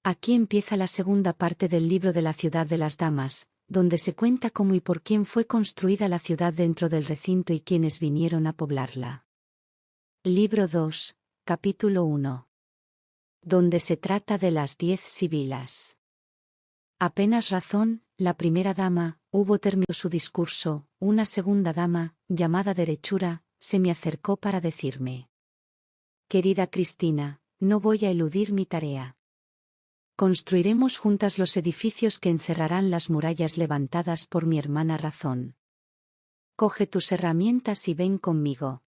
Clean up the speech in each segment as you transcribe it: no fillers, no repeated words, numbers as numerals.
Aquí empieza la segunda parte del libro de la ciudad de las damas, donde se cuenta cómo y por quién fue construida la ciudad dentro del recinto y quiénes vinieron a poblarla. Libro 2, capítulo 1. Donde se trata de las 10 sibilas. Apenas razón, la primera dama, hubo terminado su discurso, una segunda dama, llamada Derechura, se me acercó para decirme: Querida Cristina, no voy a eludir mi tarea. Construiremos juntas los edificios que encerrarán las murallas levantadas por mi hermana Razón. Coge tus herramientas y ven conmigo.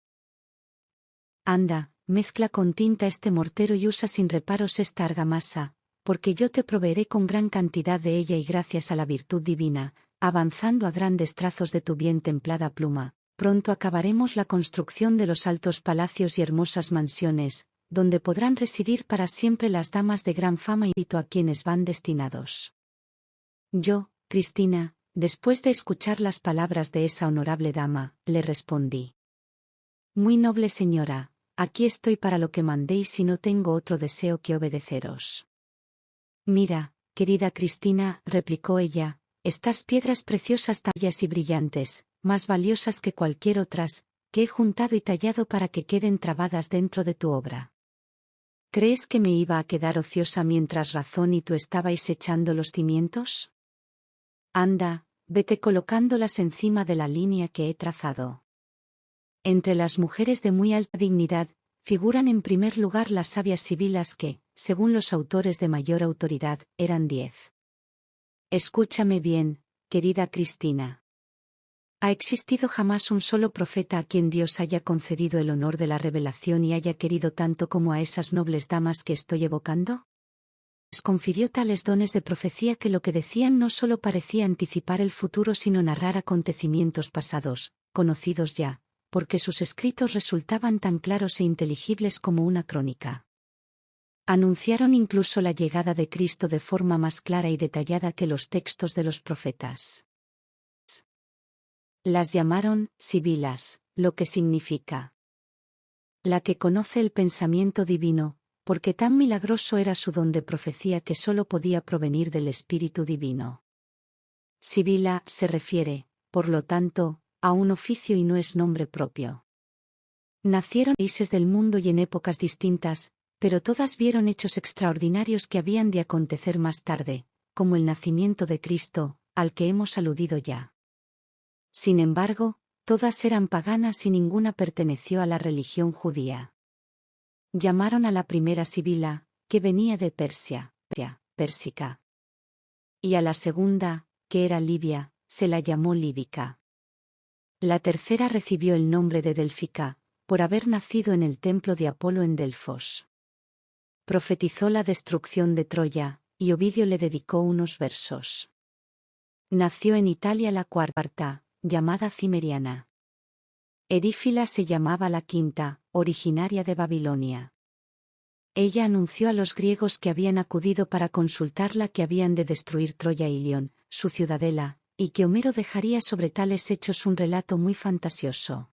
Anda, mezcla con tinta este mortero y usa sin reparos esta argamasa, porque yo te proveeré con gran cantidad de ella y gracias a la virtud divina, avanzando a grandes trazos de tu bien templada pluma, pronto acabaremos la construcción de los altos palacios y hermosas mansiones, donde podrán residir para siempre las damas de gran fama y a quienes van destinados. Yo, Cristina, después de escuchar las palabras de esa honorable dama, le respondí: Muy noble señora, aquí estoy para lo que mandéis y no tengo otro deseo que obedeceros. Mira, querida Cristina, replicó ella, estas piedras preciosas tallas y brillantes, más valiosas que cualquier otras, que he juntado y tallado para que queden trabadas dentro de tu obra. ¿Crees que me iba a quedar ociosa mientras Razón y tú estabais echando los cimientos? Anda, vete colocándolas encima de la línea que he trazado. Entre las mujeres de muy alta dignidad, figuran en primer lugar las sabias sibilas que, según los autores de mayor autoridad, eran 10. Escúchame bien, querida Cristina. ¿Ha existido jamás un solo profeta a quien Dios haya concedido el honor de la revelación y haya querido tanto como a esas nobles damas que estoy evocando? Les confirió tales dones de profecía que lo que decían no solo parecía anticipar el futuro sino narrar acontecimientos pasados, conocidos ya, porque sus escritos resultaban tan claros e inteligibles como una crónica. Anunciaron incluso la llegada de Cristo de forma más clara y detallada que los textos de los profetas. Las llamaron sibilas, lo que significa la que conoce el pensamiento divino, porque tan milagroso era su don de profecía que sólo podía provenir del Espíritu Divino. Sibila se refiere, por lo tanto, a un oficio y no es nombre propio. Nacieron en países del mundo y en épocas distintas, pero todas vieron hechos extraordinarios que habían de acontecer más tarde, como el nacimiento de Cristo, al que hemos aludido ya. Sin embargo, todas eran paganas y ninguna perteneció a la religión judía. Llamaron a la primera Sibila, que venía de Persia, pérsica. Y a la segunda, que era Libia, se la llamó líbica. La tercera recibió el nombre de Délfica, por haber nacido en el templo de Apolo en Delfos. Profetizó la destrucción de Troya, y Ovidio le dedicó unos versos. Nació en Italia la cuarta, llamada Cimeriana. Erífila se llamaba la quinta, originaria de Babilonia. Ella anunció a los griegos que habían acudido para consultarla que habían de destruir Troya y Ilión, su ciudadela, y que Homero dejaría sobre tales hechos un relato muy fantasioso.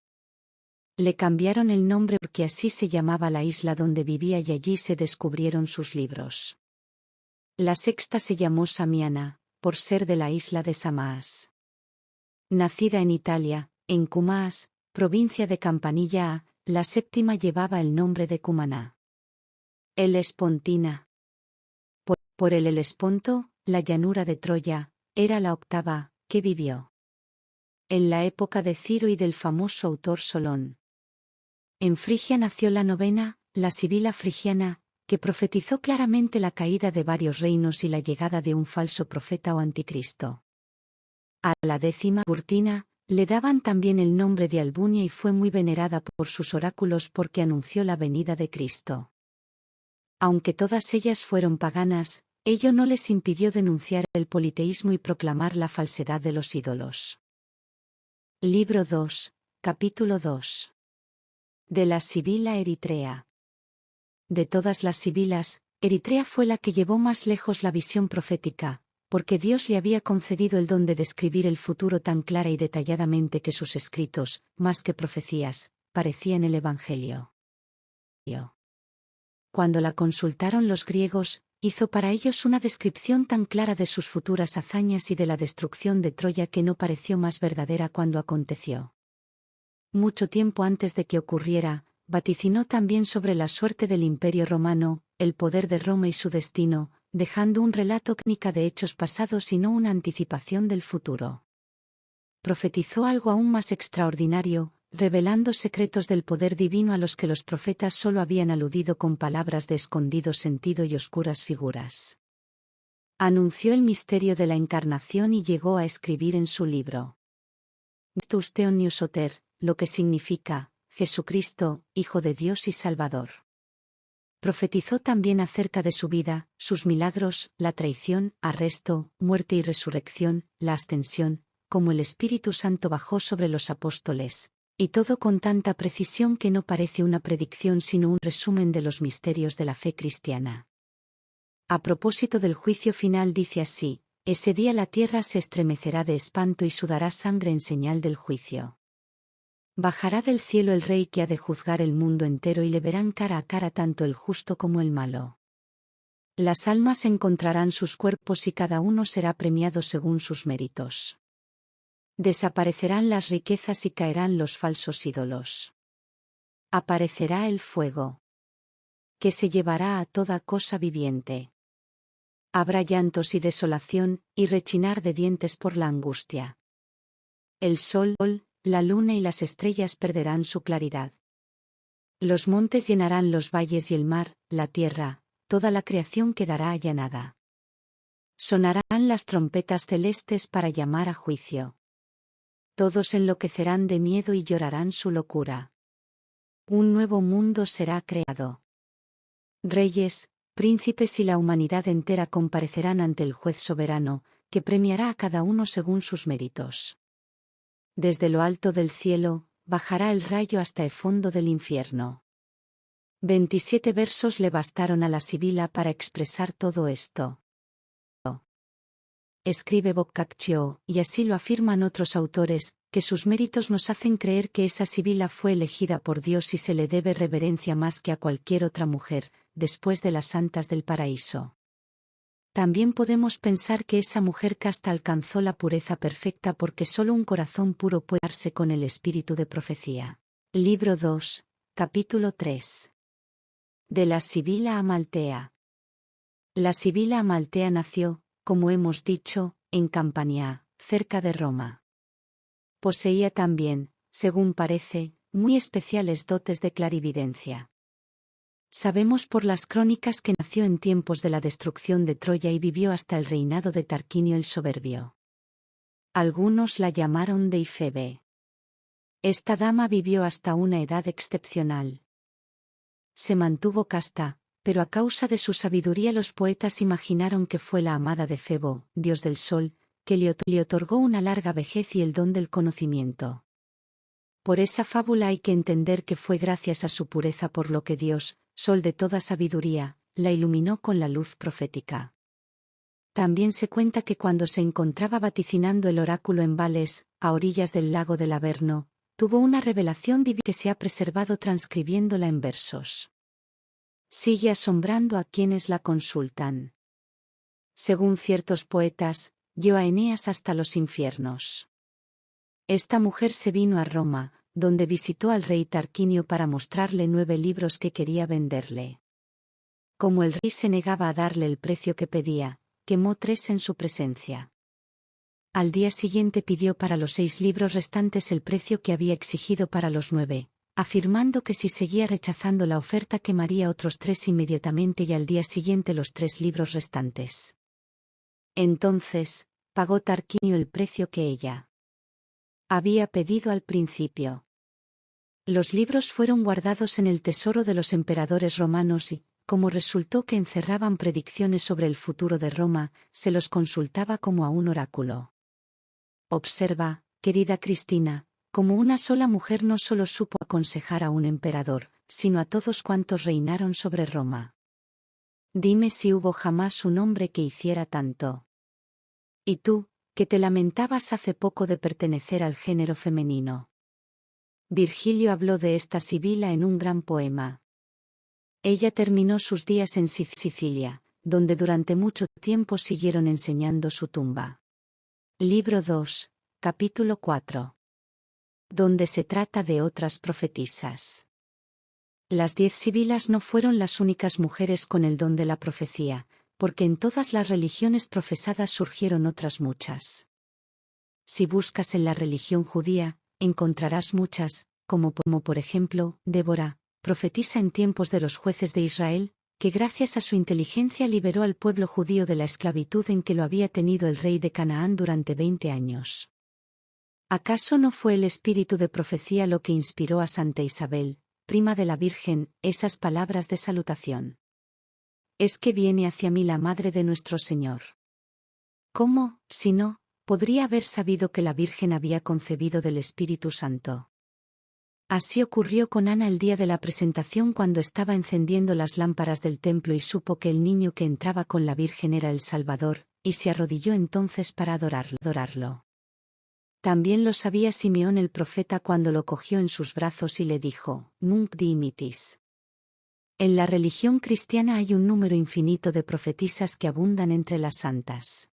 Le cambiaron el nombre porque así se llamaba la isla donde vivía y allí se descubrieron sus libros. La sexta se llamó Samiana, por ser de la isla de Samaas. Nacida en Italia, en Cumaas, provincia de Campanilla, la séptima llevaba el nombre de Cumaná. Helespontina. Por el Helesponto, la llanura de Troya, era la octava, que vivió en la época de Ciro y del famoso autor Solón. En Frigia nació la novena, la Sibila frigiana, que profetizó claramente la caída de varios reinos y la llegada de un falso profeta o anticristo. A la décima, Burtina, le daban también el nombre de Albunia y fue muy venerada por sus oráculos porque anunció la venida de Cristo. Aunque todas ellas fueron paganas, ello no les impidió denunciar el politeísmo y proclamar la falsedad de los ídolos. Libro 2, capítulo 2. De la Sibila Eritrea. De todas las sibilas, Eritrea fue la que llevó más lejos la visión profética, porque Dios le había concedido el don de describir el futuro tan clara y detalladamente que sus escritos, más que profecías, parecían el Evangelio. Cuando la consultaron los griegos, hizo para ellos una descripción tan clara de sus futuras hazañas y de la destrucción de Troya que no pareció más verdadera cuando aconteció. Mucho tiempo antes de que ocurriera, vaticinó también sobre la suerte del Imperio romano, el poder de Roma y su destino, dejando un relato crónica de hechos pasados y no una anticipación del futuro. Profetizó algo aún más extraordinario, revelando secretos del poder divino a los que los profetas solo habían aludido con palabras de escondido sentido y oscuras figuras. Anunció el misterio de la encarnación y llegó a escribir en su libro Christus Theon Soter, lo que significa, Jesucristo, Hijo de Dios y Salvador. Profetizó también acerca de su vida, sus milagros, la traición, arresto, muerte y resurrección, la ascensión, como el Espíritu Santo bajó sobre los apóstoles, y todo con tanta precisión que no parece una predicción sino un resumen de los misterios de la fe cristiana. A propósito del juicio final dice así: ese día la tierra se estremecerá de espanto y sudará sangre en señal del juicio. Bajará del cielo el Rey que ha de juzgar el mundo entero y le verán cara a cara tanto el justo como el malo. Las almas encontrarán sus cuerpos y cada uno será premiado según sus méritos. Desaparecerán las riquezas y caerán los falsos ídolos. Aparecerá el fuego, que se llevará a toda cosa viviente. Habrá llantos y desolación, y rechinar de dientes por la angustia. El sol, la luna y las estrellas perderán su claridad. Los montes llenarán los valles y el mar, la tierra, toda la creación quedará allanada. Sonarán las trompetas celestes para llamar a juicio. Todos enloquecerán de miedo y llorarán su locura. Un nuevo mundo será creado. Reyes, príncipes y la humanidad entera comparecerán ante el juez soberano, que premiará a cada uno según sus méritos. Desde lo alto del cielo, bajará el rayo hasta el fondo del infierno. 27 versos le bastaron a la Sibila para expresar todo esto. Escribe Boccaccio, y así lo afirman otros autores, que sus méritos nos hacen creer que esa Sibila fue elegida por Dios y se le debe reverencia más que a cualquier otra mujer, después de las santas del paraíso. También podemos pensar que esa mujer casta alcanzó la pureza perfecta porque solo un corazón puro puede darse con el espíritu de profecía. Libro 2, capítulo 3. De la Sibila Amaltea. La Sibila Amaltea nació, como hemos dicho, en Campania, cerca de Roma. Poseía también, según parece, muy especiales dotes de clarividencia. Sabemos por las crónicas que nació en tiempos de la destrucción de Troya y vivió hasta el reinado de Tarquinio el Soberbio. Algunos la llamaron Deifebe. Esta dama vivió hasta una edad excepcional. Se mantuvo casta, pero a causa de su sabiduría los poetas imaginaron que fue la amada de Febo, dios del sol, que le otorgó una larga vejez y el don del conocimiento. Por esa fábula hay que entender que fue gracias a su pureza por lo que Dios, sol de toda sabiduría, la iluminó con la luz profética. También se cuenta que cuando se encontraba vaticinando el oráculo en Vales, a orillas del lago del Averno, tuvo una revelación divina que se ha preservado transcribiéndola en versos. Sigue asombrando a quienes la consultan. Según ciertos poetas, guió a Eneas hasta los infiernos. Esta mujer se vino a Roma, donde visitó al rey Tarquinio para mostrarle 9 libros que quería venderle. Como el rey se negaba a darle el precio que pedía, quemó 3 en su presencia. Al día siguiente pidió para los 6 libros restantes el precio que había exigido para los 9, afirmando que si seguía rechazando la oferta quemaría otros 3 inmediatamente y al día siguiente los 3 libros restantes. Entonces, pagó Tarquinio el precio que ella había pedido al principio. Los libros fueron guardados en el tesoro de los emperadores romanos y, como resultó que encerraban predicciones sobre el futuro de Roma, se los consultaba como a un oráculo. Observa, querida Cristina, como una sola mujer no solo supo aconsejar a un emperador, sino a todos cuantos reinaron sobre Roma. Dime si hubo jamás un hombre que hiciera tanto. Y tú, que te lamentabas hace poco de pertenecer al género femenino. Virgilio habló de esta Sibila en un gran poema. Ella terminó sus días en Sicilia, donde durante mucho tiempo siguieron enseñando su tumba. Libro 2, capítulo 4. Donde se trata de otras profetisas. Las 10 sibilas no fueron las únicas mujeres con el don de la profecía, porque en todas las religiones profesadas surgieron otras muchas. Si buscas en la religión judía, encontrarás muchas, como por ejemplo, Débora, profetisa en tiempos de los jueces de Israel, que gracias a su inteligencia liberó al pueblo judío de la esclavitud en que lo había tenido el rey de Canaán durante 20 años. ¿Acaso no fue el espíritu de profecía lo que inspiró a Santa Isabel, prima de la Virgen, esas palabras de salutación? Es que viene hacia mí la madre de nuestro Señor. ¿Cómo, si no, podría haber sabido que la Virgen había concebido del Espíritu Santo? Así ocurrió con Ana el día de la presentación cuando estaba encendiendo las lámparas del templo y supo que el niño que entraba con la Virgen era el Salvador, y se arrodilló entonces para adorarlo. También lo sabía Simeón el profeta cuando lo cogió en sus brazos y le dijo, Nunc dimitis. En la religión cristiana hay un número infinito de profetisas que abundan entre las santas.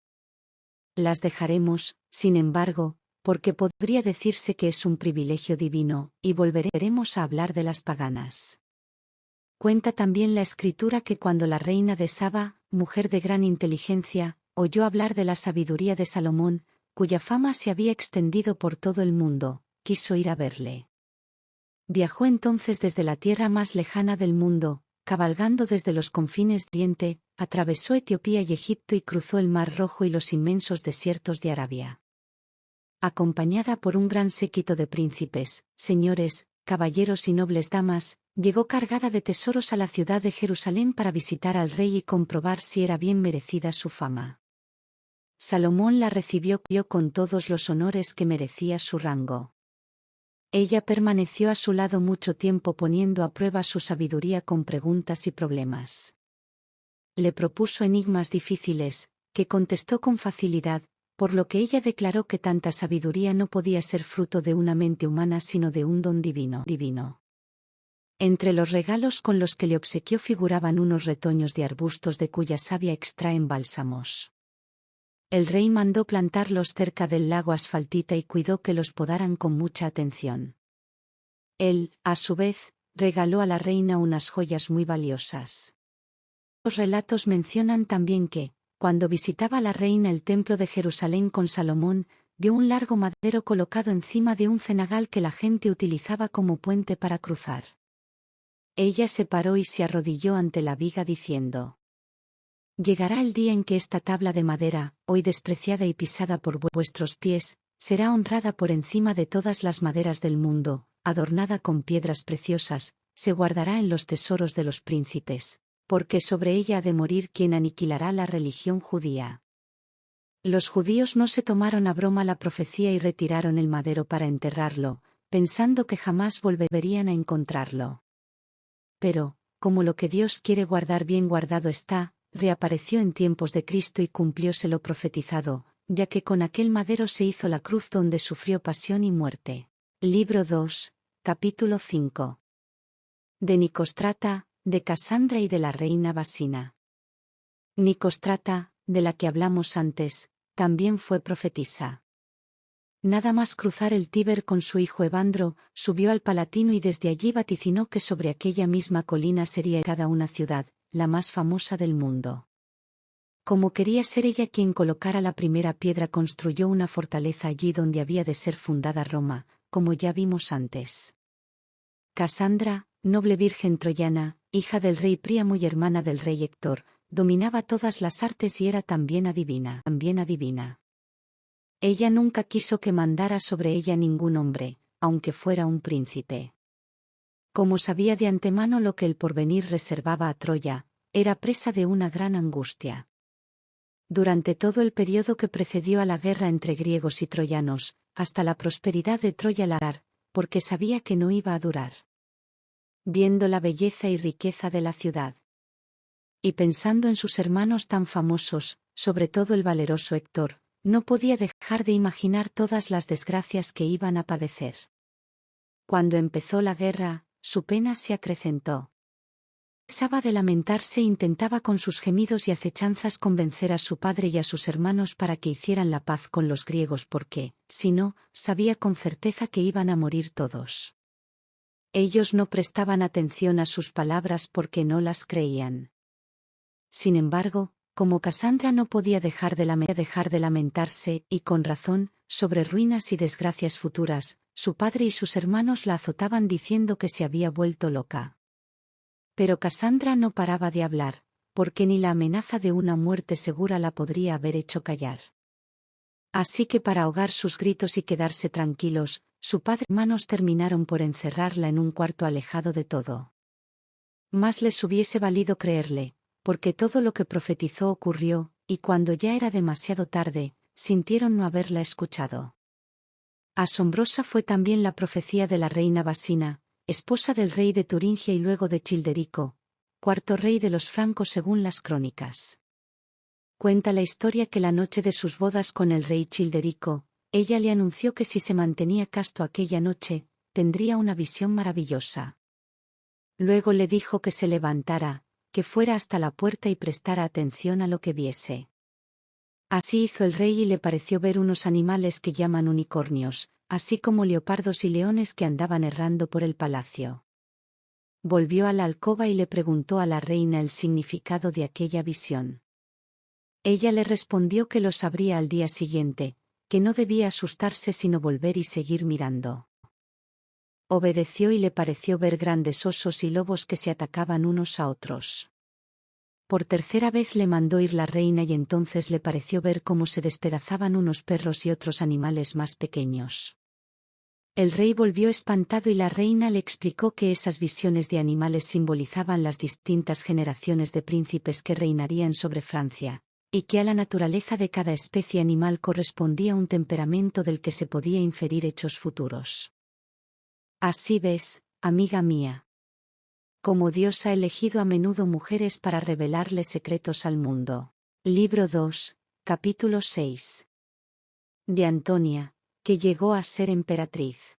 Las dejaremos, sin embargo, porque podría decirse que es un privilegio divino, y volveremos a hablar de las paganas. Cuenta también la escritura que cuando la reina de Saba, mujer de gran inteligencia, oyó hablar de la sabiduría de Salomón, cuya fama se había extendido por todo el mundo, quiso ir a verle. Viajó entonces desde la tierra más lejana del mundo, cabalgando desde los confines de Oriente, atravesó Etiopía y Egipto y cruzó el Mar Rojo y los inmensos desiertos de Arabia. Acompañada por un gran séquito de príncipes, señores, caballeros y nobles damas, llegó cargada de tesoros a la ciudad de Jerusalén para visitar al rey y comprobar si era bien merecida su fama. Salomón la recibió con todos los honores que merecía su rango. Ella permaneció a su lado mucho tiempo poniendo a prueba su sabiduría con preguntas y problemas. Le propuso enigmas difíciles, que contestó con facilidad, por lo que ella declaró que tanta sabiduría no podía ser fruto de una mente humana sino de un don divino. Entre los regalos con los que le obsequió figuraban unos retoños de arbustos de cuya savia extraen bálsamos. El rey mandó plantarlos cerca del lago Asfaltita y cuidó que los podaran con mucha atención. Él, a su vez, regaló a la reina unas joyas muy valiosas. Los relatos mencionan también que, cuando visitaba la reina el templo de Jerusalén con Salomón, vio un largo madero colocado encima de un cenagal que la gente utilizaba como puente para cruzar. Ella se paró y se arrodilló ante la viga diciendo: Llegará el día en que esta tabla de madera, hoy despreciada y pisada por vuestros pies, será honrada por encima de todas las maderas del mundo, adornada con piedras preciosas, se guardará en los tesoros de los príncipes, porque sobre ella ha de morir quien aniquilará la religión judía. Los judíos no se tomaron a broma la profecía y retiraron el madero para enterrarlo, pensando que jamás volverían a encontrarlo. Pero, como lo que Dios quiere guardar bien guardado está, reapareció en tiempos de Cristo y cumplióse lo profetizado, ya que con aquel madero se hizo la cruz donde sufrió pasión y muerte. Libro 2, capítulo 5. De Nicostrata, de Casandra y de la reina Basina. Nicostrata, de la que hablamos antes, también fue profetisa. Nada más cruzar el Tíber con su hijo Evandro, subió al Palatino y desde allí vaticinó que sobre aquella misma colina sería cada una ciudad, la más famosa del mundo. Como quería ser ella quien colocara la primera piedra, construyó una fortaleza allí donde había de ser fundada Roma, como ya vimos antes. Casandra, noble virgen troyana, hija del rey Príamo y hermana del rey Héctor, dominaba todas las artes y era también adivina. Ella nunca quiso que mandara sobre ella ningún hombre, aunque fuera un príncipe. Como sabía de antemano lo que el porvenir reservaba a Troya, era presa de una gran angustia. Durante todo el periodo que precedió a la guerra entre griegos y troyanos, hasta la prosperidad de Troya larar, porque sabía que no iba a durar. Viendo la belleza y riqueza de la ciudad, y pensando en sus hermanos tan famosos, sobre todo el valeroso Héctor, no podía dejar de imaginar todas las desgracias que iban a padecer. Cuando empezó la guerra, su pena se acrecentó. cesaba de lamentarse e intentaba con sus gemidos y acechanzas convencer a su padre y a sus hermanos para que hicieran la paz con los griegos porque, si no, sabía con certeza que iban a morir todos. Ellos no prestaban atención a sus palabras porque no las creían. Sin embargo, como Casandra no podía dejar de lamentarse, y con razón, sobre ruinas y desgracias futuras, su padre y sus hermanos la azotaban diciendo que se había vuelto loca. Pero Casandra no paraba de hablar, porque ni la amenaza de una muerte segura la podría haber hecho callar. Así que para ahogar sus gritos y quedarse tranquilos, su padre y hermanos terminaron por encerrarla en un cuarto alejado de todo. Más les hubiese valido creerle, porque todo lo que profetizó ocurrió, y cuando ya era demasiado tarde, sintieron no haberla escuchado. Asombrosa fue también la profecía de la reina Basina, esposa del rey de Turingia y luego de Childerico, cuarto rey de los francos según las crónicas. Cuenta la historia que la noche de sus bodas con el rey Childerico, ella le anunció que si se mantenía casto aquella noche, tendría una visión maravillosa. Luego le dijo que se levantara, que fuera hasta la puerta y prestara atención a lo que viese. Así hizo el rey y le pareció ver unos animales que llaman unicornios, así como leopardos y leones que andaban errando por el palacio. Volvió a la alcoba y le preguntó a la reina el significado de aquella visión. Ella le respondió que lo sabría al día siguiente, que no debía asustarse sino volver y seguir mirando. Obedeció y le pareció ver grandes osos y lobos que se atacaban unos a otros. Por tercera vez le mandó ir la reina y entonces le pareció ver cómo se despedazaban unos perros y otros animales más pequeños. El rey volvió espantado y la reina le explicó que esas visiones de animales simbolizaban las distintas generaciones de príncipes que reinarían sobre Francia, y que a la naturaleza de cada especie animal correspondía un temperamento del que se podía inferir hechos futuros. Así ves, amiga mía, como Dios ha elegido a menudo mujeres para revelarle secretos al mundo. Libro 2, capítulo 6. De Antonia, que llegó a ser emperatriz.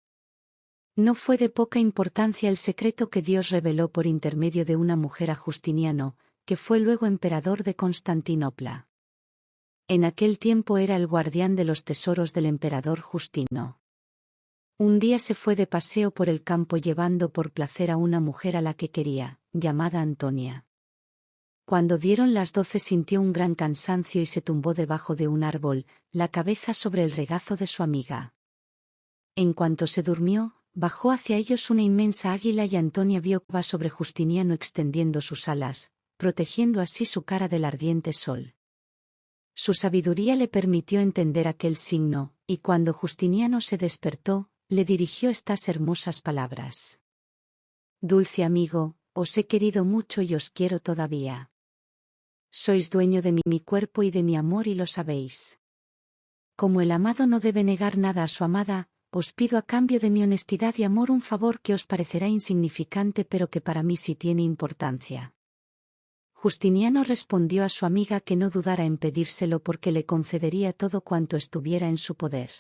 No fue de poca importancia el secreto que Dios reveló por intermedio de una mujer a Justiniano, que fue luego emperador de Constantinopla. En aquel tiempo era el guardián de los tesoros del emperador Justino. Un día se fue de paseo por el campo llevando por placer a una mujer a la que quería, llamada Antonia. Cuando dieron las 12 sintió un gran cansancio y se tumbó debajo de un árbol, la cabeza sobre el regazo de su amiga. En cuanto se durmió, bajó hacia ellos una inmensa águila y Antonia vio que iba sobre Justiniano extendiendo sus alas, protegiendo así su cara del ardiente sol. Su sabiduría le permitió entender aquel signo, y cuando Justiniano se despertó, le dirigió estas hermosas palabras. Dulce amigo, os he querido mucho y os quiero todavía. Sois dueño de mi cuerpo y de mi amor y lo sabéis. Como el amado no debe negar nada a su amada, os pido a cambio de mi honestidad y amor un favor que os parecerá insignificante pero que para mí sí tiene importancia. Justiniano respondió a su amiga que no dudara en pedírselo porque le concedería todo cuanto estuviera en su poder.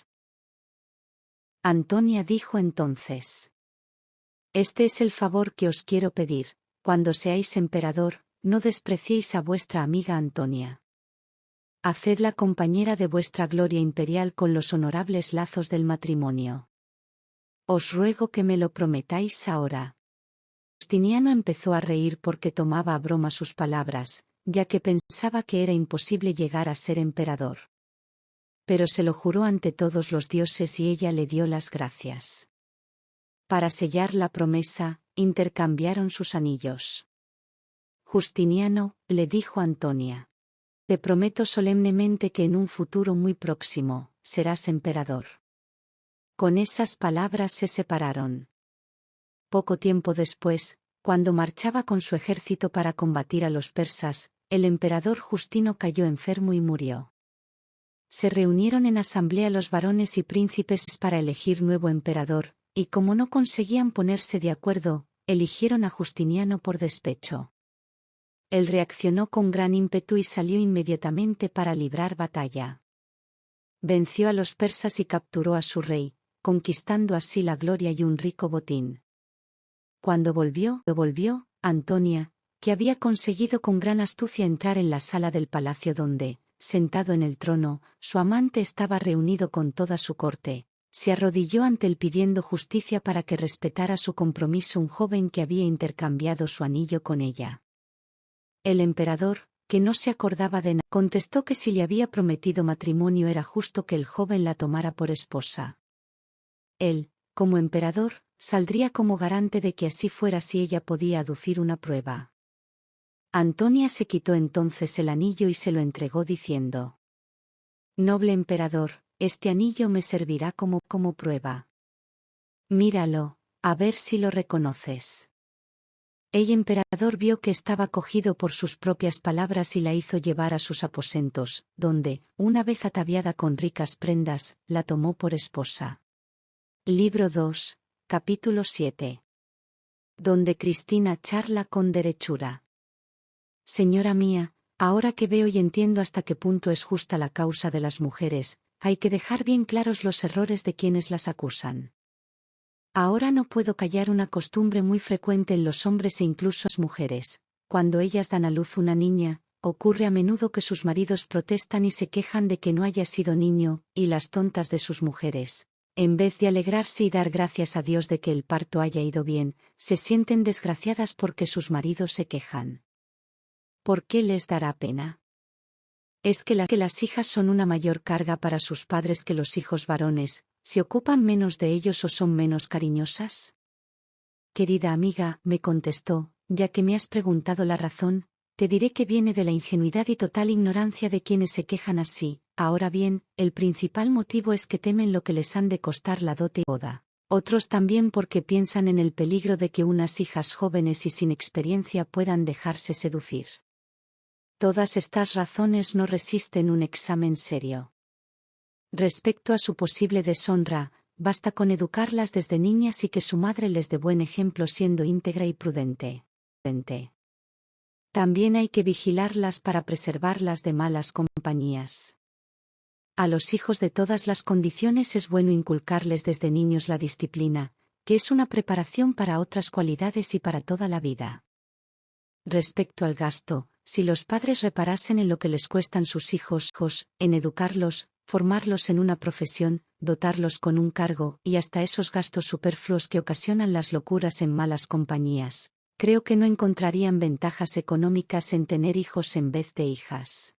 Antonia dijo entonces: Este es el favor que os quiero pedir, cuando seáis emperador, no despreciéis a vuestra amiga Antonia. Hacedla compañera de vuestra gloria imperial con los honorables lazos del matrimonio. Os ruego que me lo prometáis ahora. Justiniano empezó a reír porque tomaba a broma sus palabras, ya que pensaba que era imposible llegar a ser emperador. Pero se lo juró ante todos los dioses y ella le dio las gracias. Para sellar la promesa, intercambiaron sus anillos. Justiniano, le dijo a Antonia: Te prometo solemnemente que en un futuro muy próximo, serás emperador. Con esas palabras se separaron. Poco tiempo después, cuando marchaba con su ejército para combatir a los persas, el emperador Justino cayó enfermo y murió. Se reunieron en asamblea los varones y príncipes para elegir nuevo emperador, y como no conseguían ponerse de acuerdo, eligieron a Justiniano por despecho. Él reaccionó con gran ímpetu y salió inmediatamente para librar batalla. Venció a los persas y capturó a su rey, conquistando así la gloria y un rico botín. Cuando volvió, Antonia, que había conseguido con gran astucia entrar en la sala del palacio donde, sentado en el trono, su amante estaba reunido con toda su corte, se arrodilló ante él pidiendo justicia para que respetara su compromiso un joven que había intercambiado su anillo con ella. El emperador, que no se acordaba de nada, contestó que si le había prometido matrimonio era justo que el joven la tomara por esposa. Él, como emperador, saldría como garante de que así fuera si ella podía aducir una prueba. Antonia se quitó entonces el anillo y se lo entregó diciendo: «Noble emperador, este anillo me servirá como prueba. Míralo, a ver si lo reconoces». El emperador vio que estaba cogido por sus propias palabras y la hizo llevar a sus aposentos, donde, una vez ataviada con ricas prendas, la tomó por esposa. Libro 2, capítulo 7. Donde Cristina charla con derechura. Señora mía, ahora que veo y entiendo hasta qué punto es justa la causa de las mujeres, hay que dejar bien claros los errores de quienes las acusan. Ahora no puedo callar una costumbre muy frecuente en los hombres e incluso las mujeres. Cuando ellas dan a luz una niña, ocurre a menudo que sus maridos protestan y se quejan de que no haya sido niño, y las tontas de sus mujeres, en vez de alegrarse y dar gracias a Dios de que el parto haya ido bien, se sienten desgraciadas porque sus maridos se quejan. ¿Por qué les dará pena? ¿Es que las hijas son una mayor carga para sus padres que los hijos varones? ¿Se ocupan menos de ellos o son menos cariñosas? Querida amiga, me contestó, ya que me has preguntado la razón, te diré que viene de la ingenuidad y total ignorancia de quienes se quejan así. Ahora bien, el principal motivo es que temen lo que les han de costar la dote y boda. Otros también porque piensan en el peligro de que unas hijas jóvenes y sin experiencia puedan dejarse seducir. Todas estas razones no resisten un examen serio. Respecto a su posible deshonra, basta con educarlas desde niñas y que su madre les dé buen ejemplo siendo íntegra y prudente. También hay que vigilarlas para preservarlas de malas compañías. A los hijos de todas las condiciones es bueno inculcarles desde niños la disciplina, que es una preparación para otras cualidades y para toda la vida. Respecto al gasto, si los padres reparasen en lo que les cuestan sus hijos, en educarlos, formarlos en una profesión, dotarlos con un cargo y hasta esos gastos superfluos que ocasionan las locuras en malas compañías, creo que no encontrarían ventajas económicas en tener hijos en vez de hijas.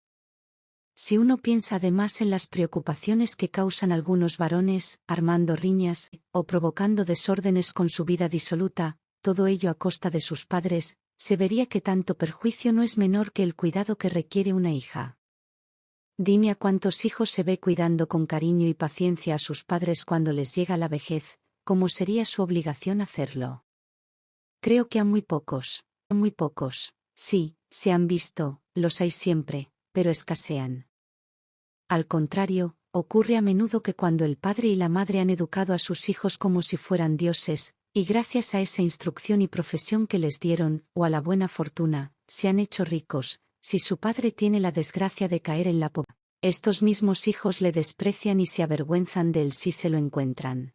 Si uno piensa además en las preocupaciones que causan algunos varones, armando riñas, o provocando desórdenes con su vida disoluta, todo ello a costa de sus padres, se vería que tanto perjuicio no es menor que el cuidado que requiere una hija. Dime a cuántos hijos se ve cuidando con cariño y paciencia a sus padres cuando les llega la vejez, como sería su obligación hacerlo. Creo que a muy pocos, sí, se han visto, los hay siempre, pero escasean. Al contrario, ocurre a menudo que cuando el padre y la madre han educado a sus hijos como si fueran dioses, y gracias a esa instrucción y profesión que les dieron, o a la buena fortuna, se han hecho ricos, si su padre tiene la desgracia de caer en la pobreza, estos mismos hijos le desprecian y se avergüenzan de él si se lo encuentran.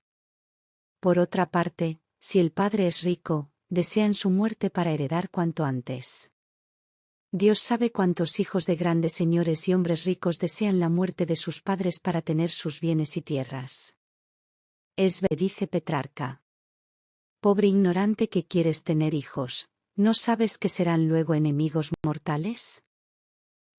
Por otra parte, si el padre es rico, desean su muerte para heredar cuanto antes. Dios sabe cuántos hijos de grandes señores y hombres ricos desean la muerte de sus padres para tener sus bienes y tierras. Dice Petrarca. Pobre ignorante que quieres tener hijos, ¿no sabes que serán luego enemigos mortales?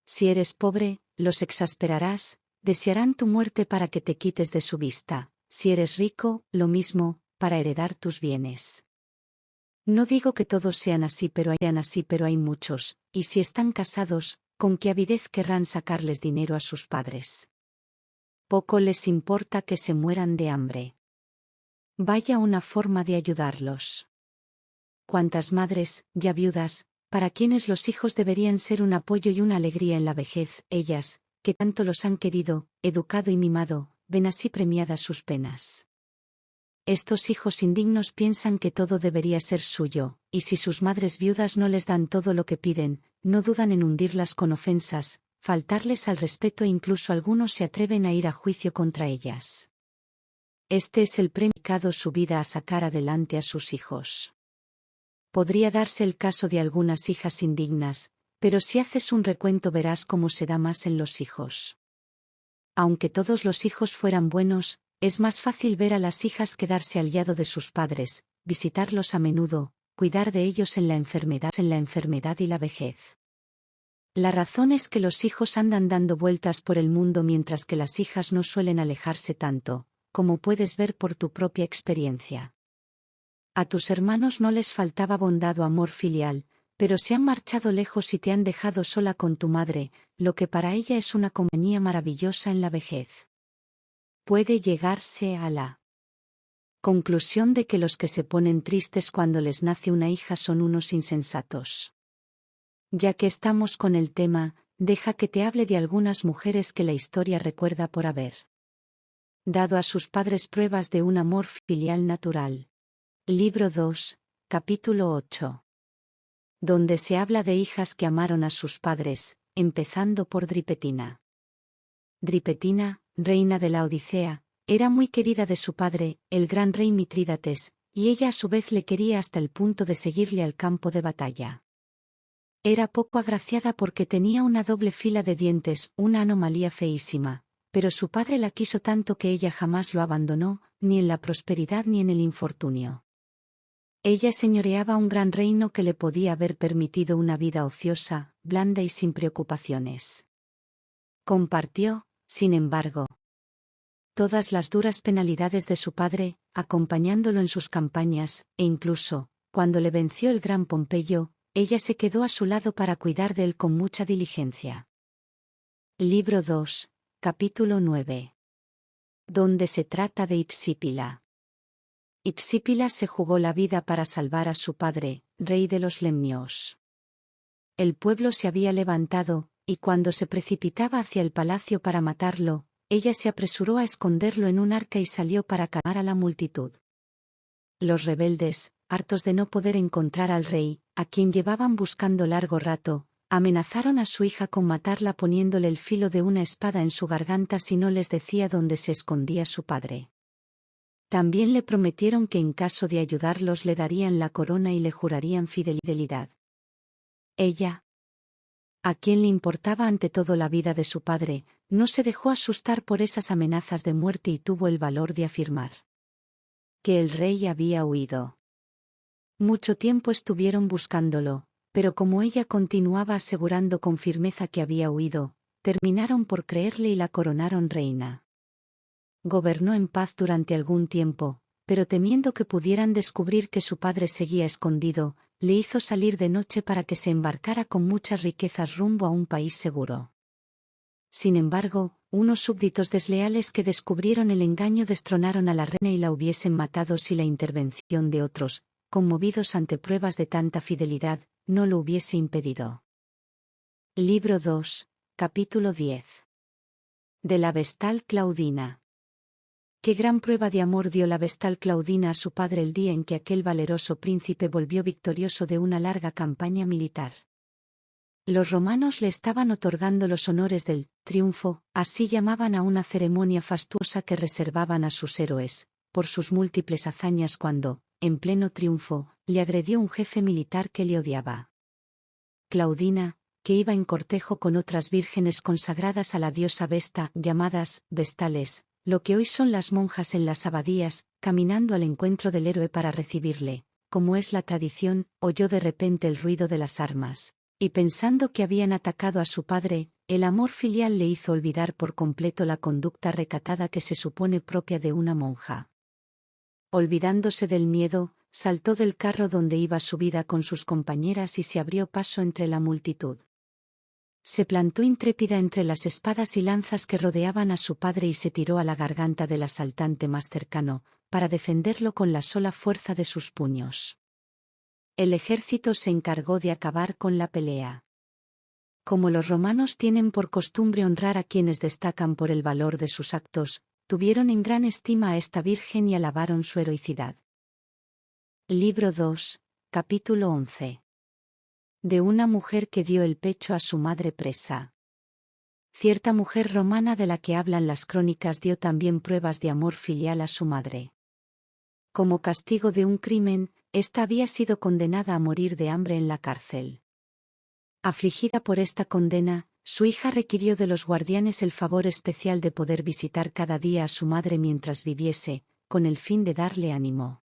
Si eres pobre, los exasperarás, desearán tu muerte para que te quites de su vista, si eres rico, lo mismo, para heredar tus bienes. No digo que todos sean así, pero hay muchos, y si están casados, ¿con qué avidez querrán sacarles dinero a sus padres? Poco les importa que se mueran de hambre. Vaya una forma de ayudarlos. Cuántas madres, ya viudas, para quienes los hijos deberían ser un apoyo y una alegría en la vejez, ellas, que tanto los han querido, educado y mimado, ven así premiadas sus penas. Estos hijos indignos piensan que todo debería ser suyo, y si sus madres viudas no les dan todo lo que piden, no dudan en hundirlas con ofensas, faltarles al respeto e incluso algunos se atreven a ir a juicio contra ellas. Este es el premio dedicado su vida a sacar adelante a sus hijos. Podría darse el caso de algunas hijas indignas, pero si haces un recuento verás cómo se da más en los hijos. Aunque todos los hijos fueran buenos, es más fácil ver a las hijas quedarse al lado de sus padres, visitarlos a menudo, cuidar de ellos en la enfermedad y la vejez. La razón es que los hijos andan dando vueltas por el mundo mientras que las hijas no suelen alejarse tanto, como puedes ver por tu propia experiencia. A tus hermanos no les faltaba bondad o amor filial, pero se han marchado lejos y te han dejado sola con tu madre, lo que para ella es una compañía maravillosa en la vejez. Puede llegarse a la conclusión de que los que se ponen tristes cuando les nace una hija son unos insensatos. Ya que estamos con el tema, deja que te hable de algunas mujeres que la historia recuerda por haber dado a sus padres pruebas de un amor filial natural. Libro 2, capítulo 8. Donde se habla de hijas que amaron a sus padres, empezando por Dripetina. Dripetina, reina de la Odisea, era muy querida de su padre, el gran rey Mitrídates, y ella a su vez le quería hasta el punto de seguirle al campo de batalla. Era poco agraciada porque tenía una doble fila de dientes, una anomalía feísima, pero su padre la quiso tanto que ella jamás lo abandonó, ni en la prosperidad ni en el infortunio. Ella señoreaba un gran reino que le podía haber permitido una vida ociosa, blanda y sin preocupaciones. Compartió, sin embargo, todas las duras penalidades de su padre, acompañándolo en sus campañas, e incluso, cuando le venció el gran Pompeyo, ella se quedó a su lado para cuidar de él con mucha diligencia. Libro 2, capítulo 9. Donde se trata de Hipsípila. Hipsípila se jugó la vida para salvar a su padre, rey de los lemnios. El pueblo se había levantado, y cuando se precipitaba hacia el palacio para matarlo, ella se apresuró a esconderlo en un arca y salió para calmar a la multitud. Los rebeldes, hartos de no poder encontrar al rey, a quien llevaban buscando largo rato, amenazaron a su hija con matarla poniéndole el filo de una espada en su garganta si no les decía dónde se escondía su padre. También le prometieron que en caso de ayudarlos le darían la corona y le jurarían fidelidad. Ella, a quien le importaba ante todo la vida de su padre, no se dejó asustar por esas amenazas de muerte y tuvo el valor de afirmar que el rey había huido. Mucho tiempo estuvieron buscándolo, pero como ella continuaba asegurando con firmeza que había huido, terminaron por creerle y la coronaron reina. Gobernó en paz durante algún tiempo, pero temiendo que pudieran descubrir que su padre seguía escondido, le hizo salir de noche para que se embarcara con muchas riquezas rumbo a un país seguro. Sin embargo, unos súbditos desleales que descubrieron el engaño destronaron a la reina y la hubiesen matado si la intervención de otros, conmovidos ante pruebas de tanta fidelidad, no lo hubiese impedido. Libro 2, capítulo 10. De la vestal Claudina. Qué gran prueba de amor dio la vestal Claudina a su padre el día en que aquel valeroso príncipe volvió victorioso de una larga campaña militar. Los romanos le estaban otorgando los honores del triunfo, así llamaban a una ceremonia fastuosa que reservaban a sus héroes, por sus múltiples hazañas cuando, en pleno triunfo, le agredió un jefe militar que le odiaba. Claudina, que iba en cortejo con otras vírgenes consagradas a la diosa Vesta, llamadas vestales, lo que hoy son las monjas en las abadías, caminando al encuentro del héroe para recibirle, como es la tradición, oyó de repente el ruido de las armas. Y pensando que habían atacado a su padre, el amor filial le hizo olvidar por completo la conducta recatada que se supone propia de una monja. Olvidándose del miedo, saltó del carro donde iba subida con sus compañeras y se abrió paso entre la multitud. Se plantó intrépida entre las espadas y lanzas que rodeaban a su padre y se tiró a la garganta del asaltante más cercano, para defenderlo con la sola fuerza de sus puños. El ejército se encargó de acabar con la pelea. Como los romanos tienen por costumbre honrar a quienes destacan por el valor de sus actos, tuvieron en gran estima a esta virgen y alabaron su heroicidad. Libro 2, capítulo 11. De una mujer que dio el pecho a su madre presa. Cierta mujer romana de la que hablan las crónicas dio también pruebas de amor filial a su madre. Como castigo de un crimen, Esta había sido condenada a morir de hambre en la cárcel. Afligida por esta condena, su hija requirió de los guardianes el favor especial de poder visitar cada día a su madre mientras viviese, con el fin de darle ánimo.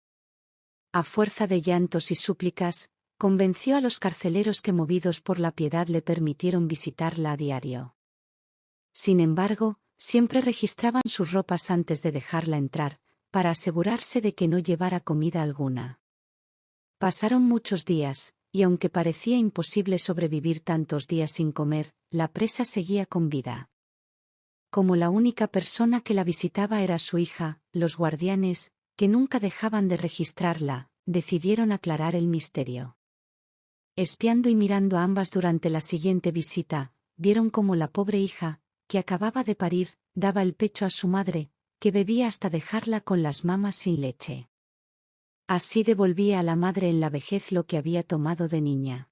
A fuerza de llantos y súplicas, convenció a los carceleros que, movidos por la piedad, le permitieron visitarla a diario. Sin embargo, siempre registraban sus ropas antes de dejarla entrar, para asegurarse de que no llevara comida alguna. Pasaron muchos días, y aunque parecía imposible sobrevivir tantos días sin comer, la presa seguía con vida. Como la única persona que la visitaba era su hija, los guardianes, que nunca dejaban de registrarla, decidieron aclarar el misterio. Espiando y mirando a ambas durante la siguiente visita, vieron cómo la pobre hija, que acababa de parir, daba el pecho a su madre, que bebía hasta dejarla con las mamas sin leche. Así devolvía a la madre en la vejez lo que había tomado de niña.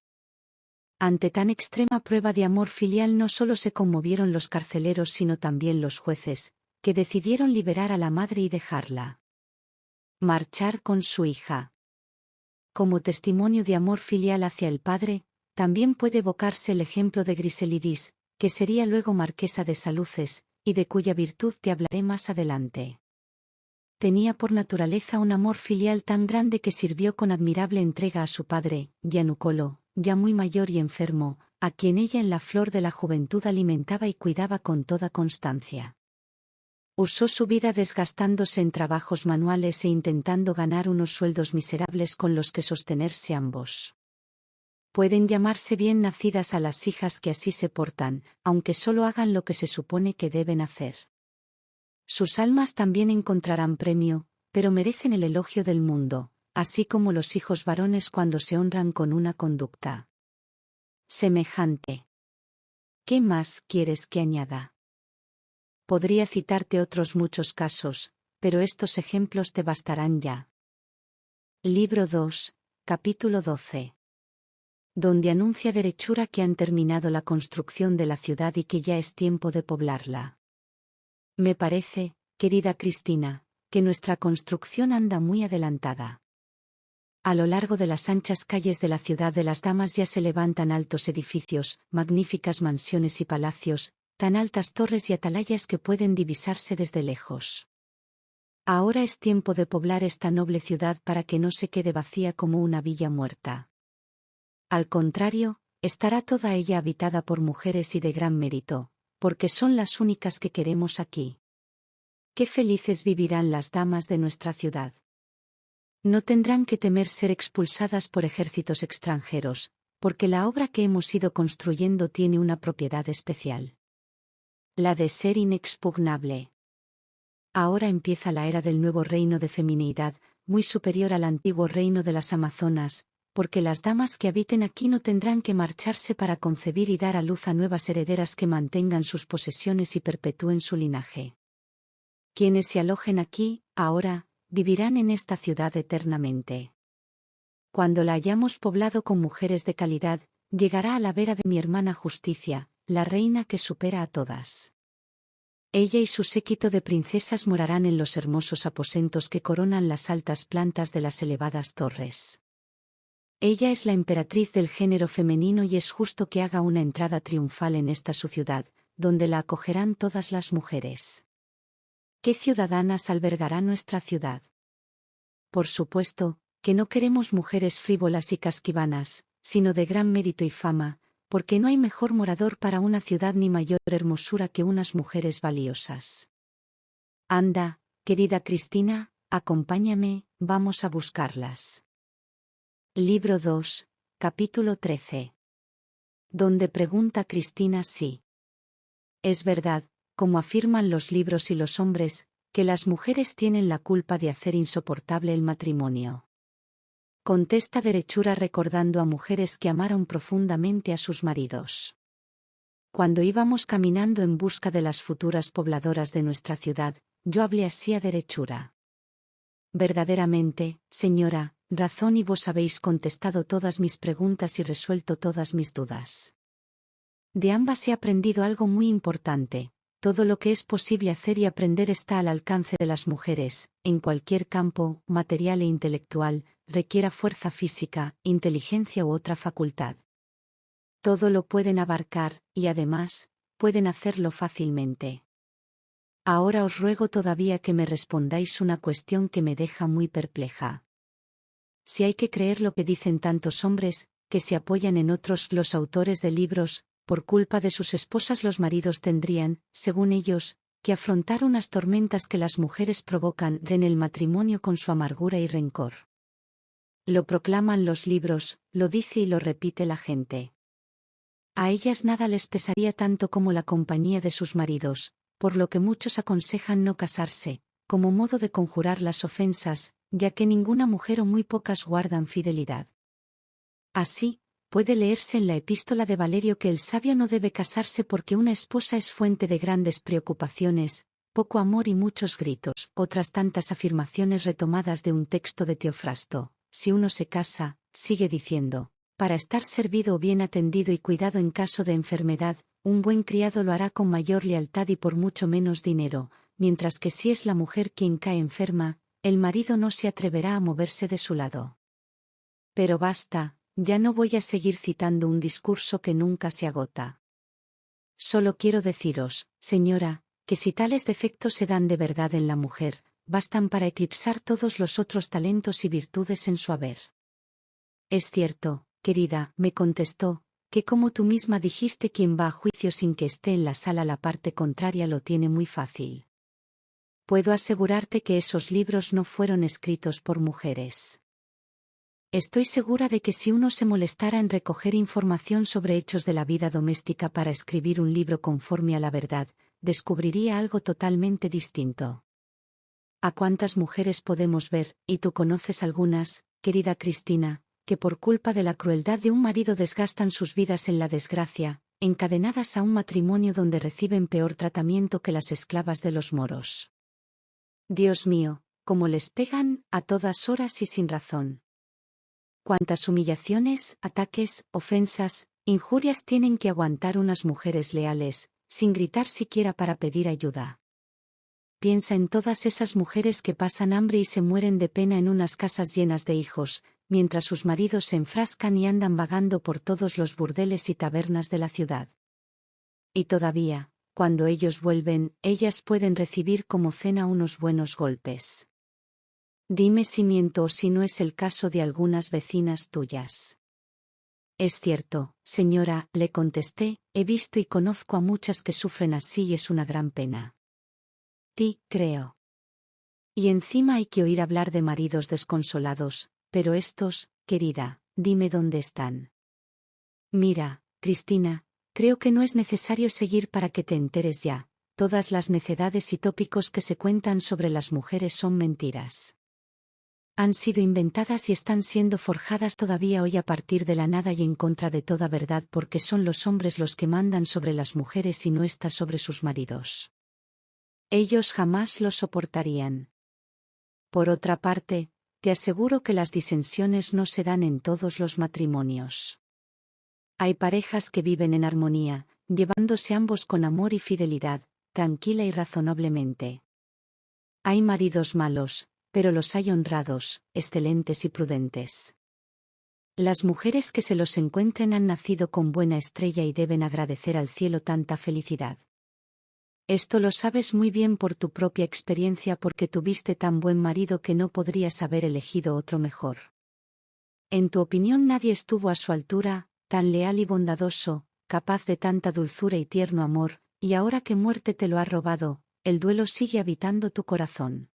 Ante tan extrema prueba de amor filial, no solo se conmovieron los carceleros sino también los jueces, que decidieron liberar a la madre y dejarla marchar con su hija. Como testimonio de amor filial hacia el padre, también puede evocarse el ejemplo de Griselidis, que sería luego marquesa de Saluces, y de cuya virtud te hablaré más adelante. Tenía por naturaleza un amor filial tan grande que sirvió con admirable entrega a su padre, Gianucolo, ya muy mayor y enfermo, a quien ella en la flor de la juventud alimentaba y cuidaba con toda constancia. Usó su vida desgastándose en trabajos manuales e intentando ganar unos sueldos miserables con los que sostenerse ambos. Pueden llamarse bien nacidas a las hijas que así se portan, aunque solo hagan lo que se supone que deben hacer. Sus almas también encontrarán premio, pero merecen el elogio del mundo, así como los hijos varones cuando se honran con una conducta semejante. ¿Qué más quieres que añada? Podría citarte otros muchos casos, pero estos ejemplos te bastarán ya. Libro 2, capítulo 12. Donde anuncia derechura que han terminado la construcción de la ciudad y que ya es tiempo de poblarla. Me parece, querida Cristina, que nuestra construcción anda muy adelantada. A lo largo de las anchas calles de la ciudad de las damas ya se levantan altos edificios, magníficas mansiones y palacios, tan altas torres y atalayas que pueden divisarse desde lejos. Ahora es tiempo de poblar esta noble ciudad para que no se quede vacía como una villa muerta. Al contrario, estará toda ella habitada por mujeres y de gran mérito, porque son las únicas que queremos aquí. Qué felices vivirán las damas de nuestra ciudad. No tendrán que temer ser expulsadas por ejércitos extranjeros, porque la obra que hemos ido construyendo tiene una propiedad especial. La de ser inexpugnable. Ahora empieza la era del nuevo reino de feminidad, muy superior al antiguo reino de las amazonas, porque las damas que habiten aquí no tendrán que marcharse para concebir y dar a luz a nuevas herederas que mantengan sus posesiones y perpetúen su linaje. Quienes se alojen aquí, ahora, vivirán en esta ciudad eternamente. Cuando la hayamos poblado con mujeres de calidad, llegará a la vera de mi hermana Justicia, la reina que supera a todas. Ella y su séquito de princesas morarán en los hermosos aposentos que coronan las altas plantas de las elevadas torres. Ella es la emperatriz del género femenino y es justo que haga una entrada triunfal en esta su ciudad, donde la acogerán todas las mujeres. ¿Qué ciudadanas albergará nuestra ciudad? Por supuesto, que no queremos mujeres frívolas y casquivanas, sino de gran mérito y fama, porque no hay mejor morador para una ciudad ni mayor hermosura que unas mujeres valiosas. Anda, querida Cristina, acompáñame, vamos a buscarlas. Libro 2, capítulo 13. Donde pregunta Cristina si es verdad, como afirman los libros y los hombres, que las mujeres tienen la culpa de hacer insoportable el matrimonio. Contesta derechura recordando a mujeres que amaron profundamente a sus maridos. Cuando íbamos caminando en busca de las futuras pobladoras de nuestra ciudad, yo hablé así a derechura. Verdaderamente, señora, razón y vos habéis contestado todas mis preguntas y resuelto todas mis dudas. De ambas he aprendido algo muy importante. Todo lo que es posible hacer y aprender está al alcance de las mujeres, en cualquier campo, material e intelectual, requiera fuerza física, inteligencia u otra facultad. Todo lo pueden abarcar, y además, pueden hacerlo fácilmente. Ahora os ruego todavía que me respondáis una cuestión que me deja muy perpleja. Si hay que creer lo que dicen tantos hombres, que se apoyan en otros los autores de libros, por culpa de sus esposas los maridos tendrían, según ellos, que afrontar unas tormentas que las mujeres provocan en el matrimonio con su amargura y rencor. Lo proclaman los libros, lo dice y lo repite la gente. A ellas nada les pesaría tanto como la compañía de sus maridos, por lo que muchos aconsejan no casarse, como modo de conjurar las ofensas, ya que ninguna mujer o muy pocas guardan fidelidad. Así, puede leerse en la epístola de Valerio que el sabio no debe casarse porque una esposa es fuente de grandes preocupaciones, poco amor y muchos gritos. Otras tantas afirmaciones retomadas de un texto de Teofrasto. Si uno se casa, sigue diciendo, para estar servido o bien atendido y cuidado en caso de enfermedad, un buen criado lo hará con mayor lealtad y por mucho menos dinero, mientras que si es la mujer quien cae enferma, el marido no se atreverá a moverse de su lado. Pero basta, ya no voy a seguir citando un discurso que nunca se agota. Solo quiero deciros, señora, que si tales defectos se dan de verdad en la mujer, bastan para eclipsar todos los otros talentos y virtudes en su haber. Es cierto, querida, me contestó, que como tú misma dijiste, quien va a juicio sin que esté en la sala la parte contraria lo tiene muy fácil. Puedo asegurarte que esos libros no fueron escritos por mujeres. Estoy segura de que si uno se molestara en recoger información sobre hechos de la vida doméstica para escribir un libro conforme a la verdad, descubriría algo totalmente distinto. ¿A cuántas mujeres podemos ver, y tú conoces algunas, querida Cristina, que por culpa de la crueldad de un marido desgastan sus vidas en la desgracia, encadenadas a un matrimonio donde reciben peor tratamiento que las esclavas de los moros? Dios mío, cómo les pegan, a todas horas y sin razón. Cuántas humillaciones, ataques, ofensas, injurias tienen que aguantar unas mujeres leales, sin gritar siquiera para pedir ayuda. Piensa en todas esas mujeres que pasan hambre y se mueren de pena en unas casas llenas de hijos, mientras sus maridos se enfrascan y andan vagando por todos los burdeles y tabernas de la ciudad. Y todavía, cuando ellos vuelven, ellas pueden recibir como cena unos buenos golpes. Dime si miento o si no es el caso de algunas vecinas tuyas. Es cierto, señora, le contesté, he visto y conozco a muchas que sufren así y es una gran pena. Ti, creo. Y encima hay que oír hablar de maridos desconsolados, pero estos, querida, dime dónde están. Mira, Cristina, creo que no es necesario seguir para que te enteres ya, todas las necedades y tópicos que se cuentan sobre las mujeres son mentiras. Han sido inventadas y están siendo forjadas todavía hoy a partir de la nada y en contra de toda verdad porque son los hombres los que mandan sobre las mujeres y no éstas sobre sus maridos. Ellos jamás lo soportarían. Por otra parte, te aseguro que las disensiones no se dan en todos los matrimonios. Hay parejas que viven en armonía, llevándose ambos con amor y fidelidad, tranquila y razonablemente. Hay maridos malos, pero los hay honrados, excelentes y prudentes. Las mujeres que se los encuentren han nacido con buena estrella y deben agradecer al cielo tanta felicidad. Esto lo sabes muy bien por tu propia experiencia porque tuviste tan buen marido que no podrías haber elegido otro mejor. En tu opinión nadie estuvo a su altura, tan leal y bondadoso, capaz de tanta dulzura y tierno amor, y ahora que muerte te lo ha robado, el duelo sigue habitando tu corazón.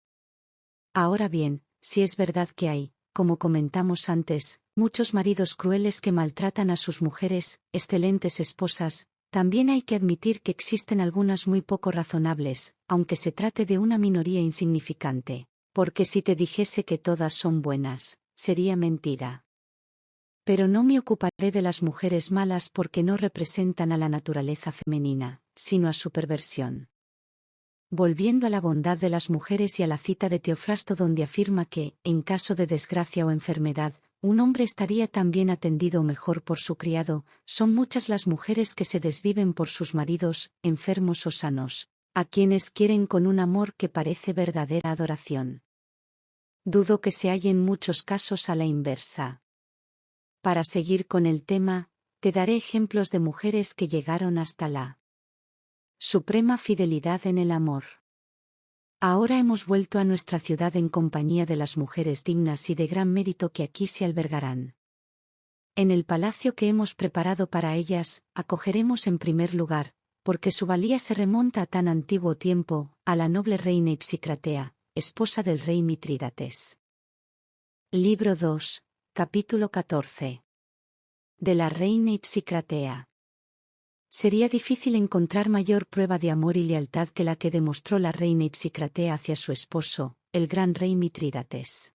Ahora bien, si es verdad que hay, como comentamos antes, muchos maridos crueles que maltratan a sus mujeres, excelentes esposas, también hay que admitir que existen algunas muy poco razonables, aunque se trate de una minoría insignificante, porque si te dijese que todas son buenas, sería mentira. Pero no me ocuparé de las mujeres malas porque no representan a la naturaleza femenina, sino a su perversión. Volviendo a la bondad de las mujeres y a la cita de Teofrasto donde afirma que, en caso de desgracia o enfermedad, un hombre estaría tan bien atendido o mejor por su criado, son muchas las mujeres que se desviven por sus maridos, enfermos o sanos, a quienes quieren con un amor que parece verdadera adoración. Dudo que se halle en muchos casos a la inversa. Para seguir con el tema, te daré ejemplos de mujeres que llegaron hasta la suprema fidelidad en el amor. Ahora hemos vuelto a nuestra ciudad en compañía de las mujeres dignas y de gran mérito que aquí se albergarán. En el palacio que hemos preparado para ellas, acogeremos en primer lugar, porque su valía se remonta a tan antiguo tiempo, a la noble reina Ipsicratea, esposa del rey Mitrídates. Libro 2, capítulo 14. De la reina Ipsicratea. Sería difícil encontrar mayor prueba de amor y lealtad que la que demostró la reina Ipsicratea hacia su esposo, el gran rey Mitrídates.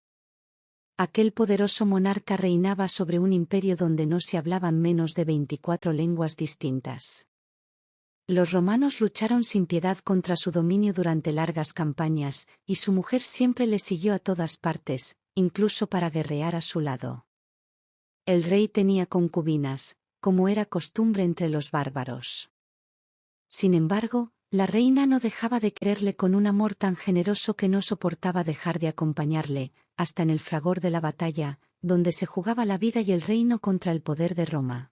Aquel poderoso monarca reinaba sobre un imperio donde no se hablaban menos de 24 lenguas distintas. Los romanos lucharon sin piedad contra su dominio durante largas campañas, y su mujer siempre le siguió a todas partes, incluso para guerrear a su lado. El rey tenía concubinas, como era costumbre entre los bárbaros. Sin embargo, la reina no dejaba de quererle con un amor tan generoso que no soportaba dejar de acompañarle, hasta en el fragor de la batalla, donde se jugaba la vida y el reino contra el poder de Roma.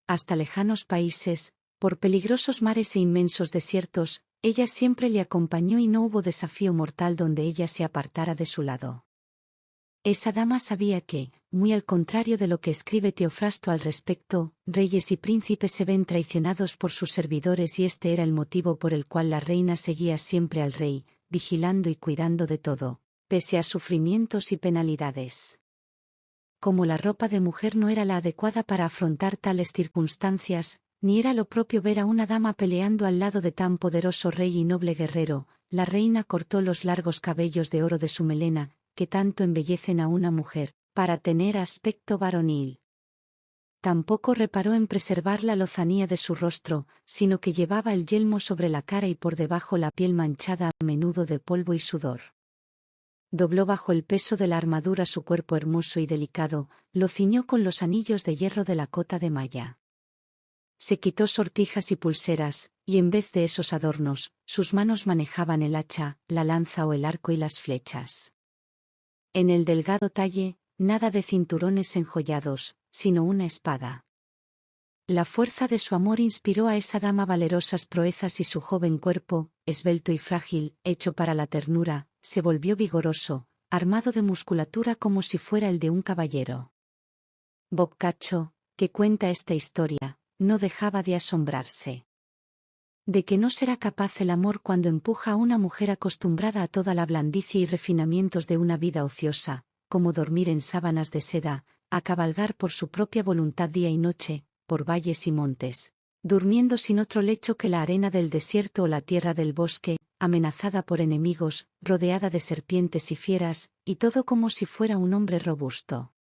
Hasta lejanos países, por peligrosos mares e inmensos desiertos, ella siempre le acompañó y no hubo desafío mortal donde ella se apartara de su lado. Esa dama sabía que, muy al contrario de lo que escribe Teofrasto al respecto, reyes y príncipes se ven traicionados por sus servidores y este era el motivo por el cual la reina seguía siempre al rey, vigilando y cuidando de todo, pese a sufrimientos y penalidades. Como la ropa de mujer no era la adecuada para afrontar tales circunstancias, ni era lo propio ver a una dama peleando al lado de tan poderoso rey y noble guerrero, la reina cortó los largos cabellos de oro de su melena, que tanto embellecen a una mujer, para tener aspecto varonil. Tampoco reparó en preservar la lozanía de su rostro, sino que llevaba el yelmo sobre la cara y por debajo la piel manchada a menudo de polvo y sudor. Dobló bajo el peso de la armadura su cuerpo hermoso y delicado, lo ciñó con los anillos de hierro de la cota de malla. Se quitó sortijas y pulseras, y en vez de esos adornos, sus manos manejaban el hacha, la lanza o el arco y las flechas. En el delgado talle, nada de cinturones enjollados, sino una espada. La fuerza de su amor inspiró a esa dama valerosas proezas y su joven cuerpo, esbelto y frágil, hecho para la ternura, se volvió vigoroso, armado de musculatura como si fuera el de un caballero. Boccaccio, que cuenta esta historia, no dejaba de asombrarse. De que no será capaz el amor cuando empuja a una mujer acostumbrada a toda la blandicia y refinamientos de una vida ociosa, como dormir en sábanas de seda, a cabalgar por su propia voluntad día y noche, por valles y montes, durmiendo sin otro lecho que la arena del desierto o la tierra del bosque, amenazada por enemigos, rodeada de serpientes y fieras, y todo como si fuera un hombre robusto.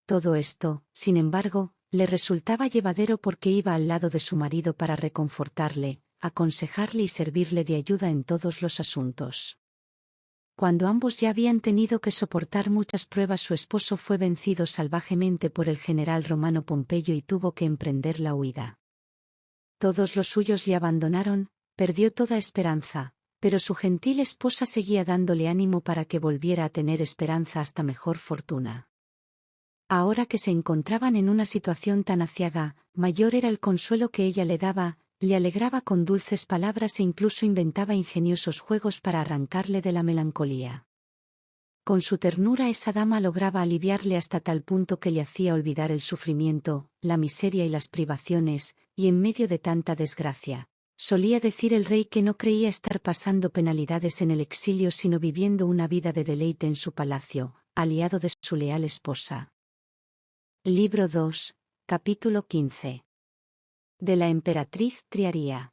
Todo esto, sin embargo, le resultaba llevadero porque iba al lado de su marido para reconfortarle, aconsejarle y servirle de ayuda en todos los asuntos. Cuando ambos ya habían tenido que soportar muchas pruebas, su esposo fue vencido salvajemente por el general romano Pompeyo y tuvo que emprender la huida. Todos los suyos le abandonaron, perdió toda esperanza, pero su gentil esposa seguía dándole ánimo para que volviera a tener esperanza hasta mejor fortuna. Ahora que se encontraban en una situación tan aciaga, mayor era el consuelo que ella le daba, le alegraba con dulces palabras e incluso inventaba ingeniosos juegos para arrancarle de la melancolía. Con su ternura esa dama lograba aliviarle hasta tal punto que le hacía olvidar el sufrimiento, la miseria y las privaciones, y en medio de tanta desgracia, solía decir el rey que no creía estar pasando penalidades en el exilio sino viviendo una vida de deleite en su palacio, aliado de su leal esposa. Libro 2, capítulo 15. De la emperatriz Triaría.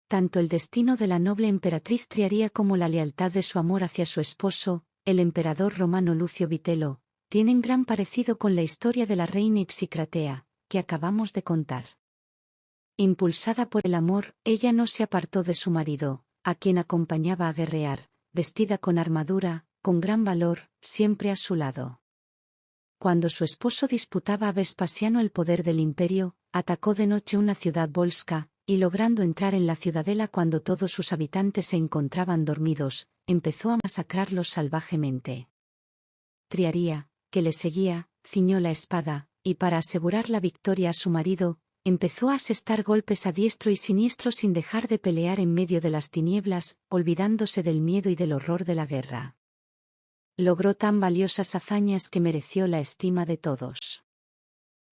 Tanto el destino de la noble emperatriz Triaría como la lealtad de su amor hacia su esposo, el emperador romano Lucio Vitelo, tienen gran parecido con la historia de la reina Ipsicratea, que acabamos de contar. Impulsada por el amor, ella no se apartó de su marido, a quien acompañaba a guerrear, vestida con armadura, con gran valor, siempre a su lado. Cuando su esposo disputaba a Vespasiano el poder del imperio, atacó de noche una ciudad volsca, y logrando entrar en la ciudadela cuando todos sus habitantes se encontraban dormidos, empezó a masacrarlos salvajemente. Triaría, que le seguía, ciñó la espada, y para asegurar la victoria a su marido, empezó a asestar golpes a diestro y siniestro sin dejar de pelear en medio de las tinieblas, olvidándose del miedo y del horror de la guerra. Logró tan valiosas hazañas que mereció la estima de todos.